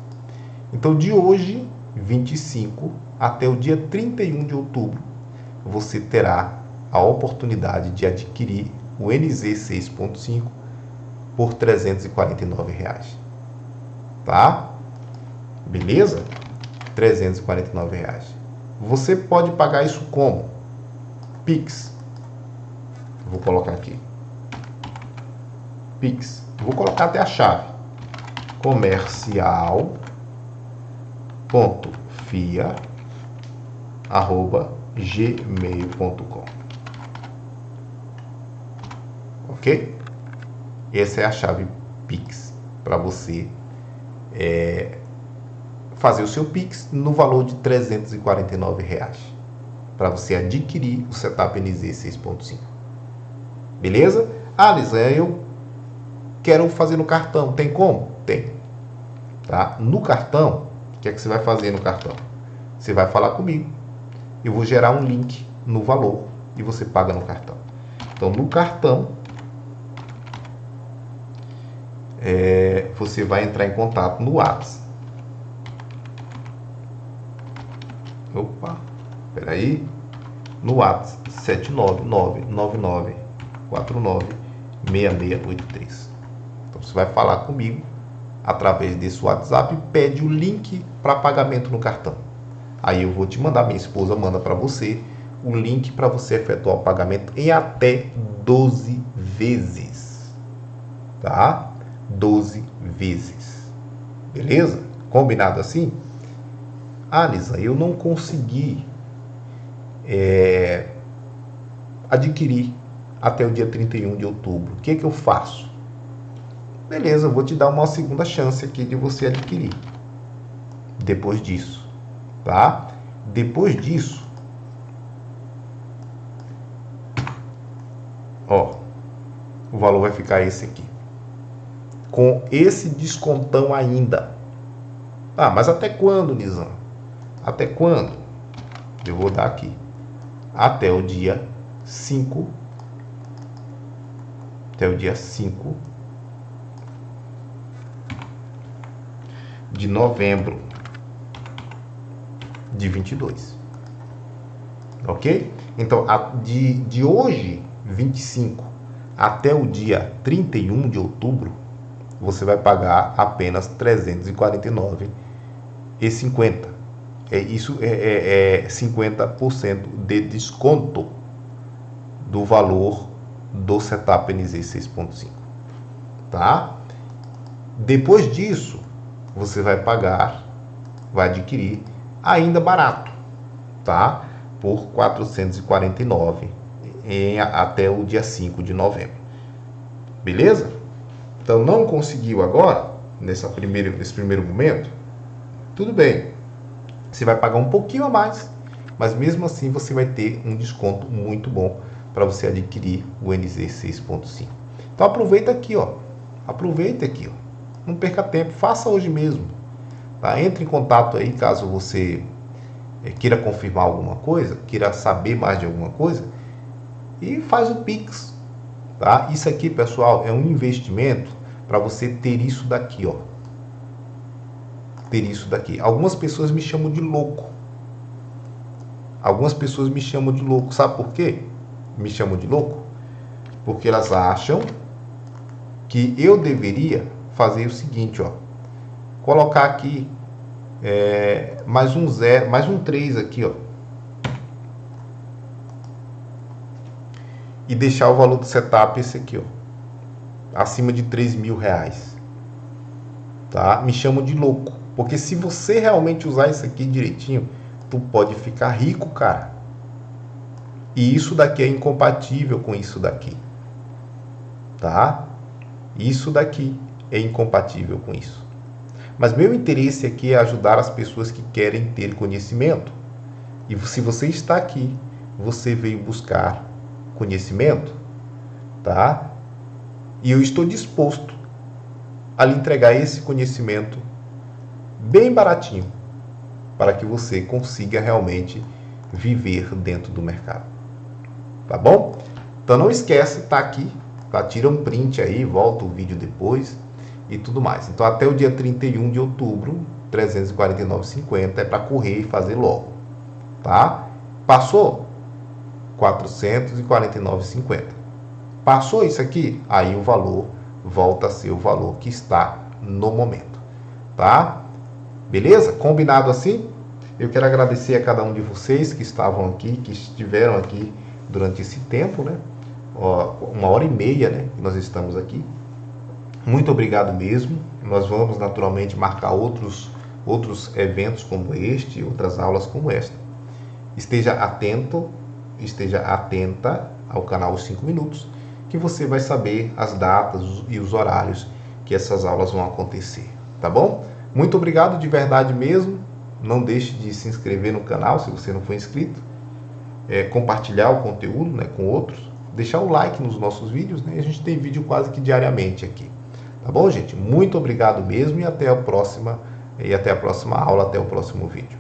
S1: Então, de hoje, 25, até o dia 31 de outubro, você terá a oportunidade de adquirir o NZ 6.5 por R$ 349, tá? Beleza? R$ 349. Você pode pagar isso como? Pix. Vou colocar aqui. Pix. Vou colocar até a chave. comercial.fia@gmail.com. Ok? Essa é a chave Pix para você fazer o seu Pix no valor de R$ 349 para você adquirir o setup NZ 6.5. Beleza? Ah, Nizam, eu quero fazer no cartão. Tem como? Tem. Tá? No cartão, o que é que você vai fazer no cartão? Você vai falar comigo. Eu vou gerar um link no valor e você paga no cartão. Então, no cartão, você vai entrar em contato no WhatsApp. Opa, espera aí. no WhatsApp 79999496683. Então você vai falar comigo através desse WhatsApp e pede o link para pagamento no cartão. Aí eu vou te mandar, minha esposa manda para você o link para você efetuar o pagamento em até 12 vezes. Tá? 12 vezes. Beleza? Combinado assim? Ah, Lisa, eu não consegui adquirir até o dia 31 de outubro. O que eu faço? Beleza, eu vou te dar uma segunda chance aqui de você adquirir. Depois disso, tá? Depois disso, ó, o valor vai ficar esse aqui. Com esse descontão ainda. Ah, mas até quando, Nizam? Até quando? Eu vou dar aqui. Até o dia 5. Até o dia 5 de novembro de 22. Ok? Então, de hoje, 25, até o dia 31 de outubro, você vai pagar apenas R$ 349,50. Isso é 50% de desconto do valor do setup NZ 6.5. Tá? Depois disso, você vai adquirir ainda barato, tá? Por R$ 449 até o dia 5 de novembro. Beleza? Então não conseguiu agora, nesse primeiro momento, tudo bem. Você vai pagar um pouquinho a mais, mas mesmo assim você vai ter um desconto muito bom para você adquirir o NZ 6.5. Então aproveita aqui, ó. Aproveita aqui, ó. Não perca tempo, faça hoje mesmo. Tá? Entre em contato aí caso você queira confirmar alguma coisa, queira saber mais de alguma coisa e faz o Pix. Tá? Isso aqui, pessoal, é um investimento para você ter isso daqui, ó. Ter isso daqui. Algumas pessoas me chamam de louco. Algumas pessoas me chamam de louco. Sabe por quê? Me chamam de louco? Porque elas acham que eu deveria fazer o seguinte, ó. Colocar aqui mais um 0, mais um 3 aqui, ó. E deixar o valor do setup esse aqui, ó. Acima de R$3.000. Tá? Me chamam de louco. Porque se você realmente usar isso aqui direitinho, tu pode ficar rico, cara. E isso daqui é incompatível com isso daqui. Tá? Isso daqui é incompatível com isso. Mas meu interesse aqui é ajudar as pessoas que querem ter conhecimento. E se você está aqui, você veio buscar conhecimento, tá? E eu estou disposto a lhe entregar esse conhecimento bem baratinho, para que você consiga realmente viver dentro do mercado. Tá bom? Então não esquece, tá aqui, tá? Tira um print aí, volta o vídeo depois e tudo mais. Então até o dia 31 de outubro, R$ 349,50 é para correr e fazer logo, tá? Passou? R$ 449,50. Passou isso aqui? Aí o valor volta a ser o valor que está no momento, tá? Beleza? Combinado assim? Eu quero agradecer a cada um de vocês que estavam aqui, que estiveram aqui durante esse tempo, né? 1h30, né? Que nós estamos aqui. Muito obrigado mesmo. Nós vamos naturalmente marcar outros eventos como este, outras aulas como esta. Esteja atento, esteja atenta ao canal Os 5 Minutos, que você vai saber as datas e os horários que essas aulas vão acontecer, tá bom? Muito obrigado de verdade mesmo. Não deixe de se inscrever no canal se você não for inscrito. Compartilhar o conteúdo, né, com outros. Deixar o like nos nossos vídeos, né? A gente tem vídeo quase que diariamente aqui. Tá bom, gente? Muito obrigado mesmo e até a próxima aula, até o próximo vídeo.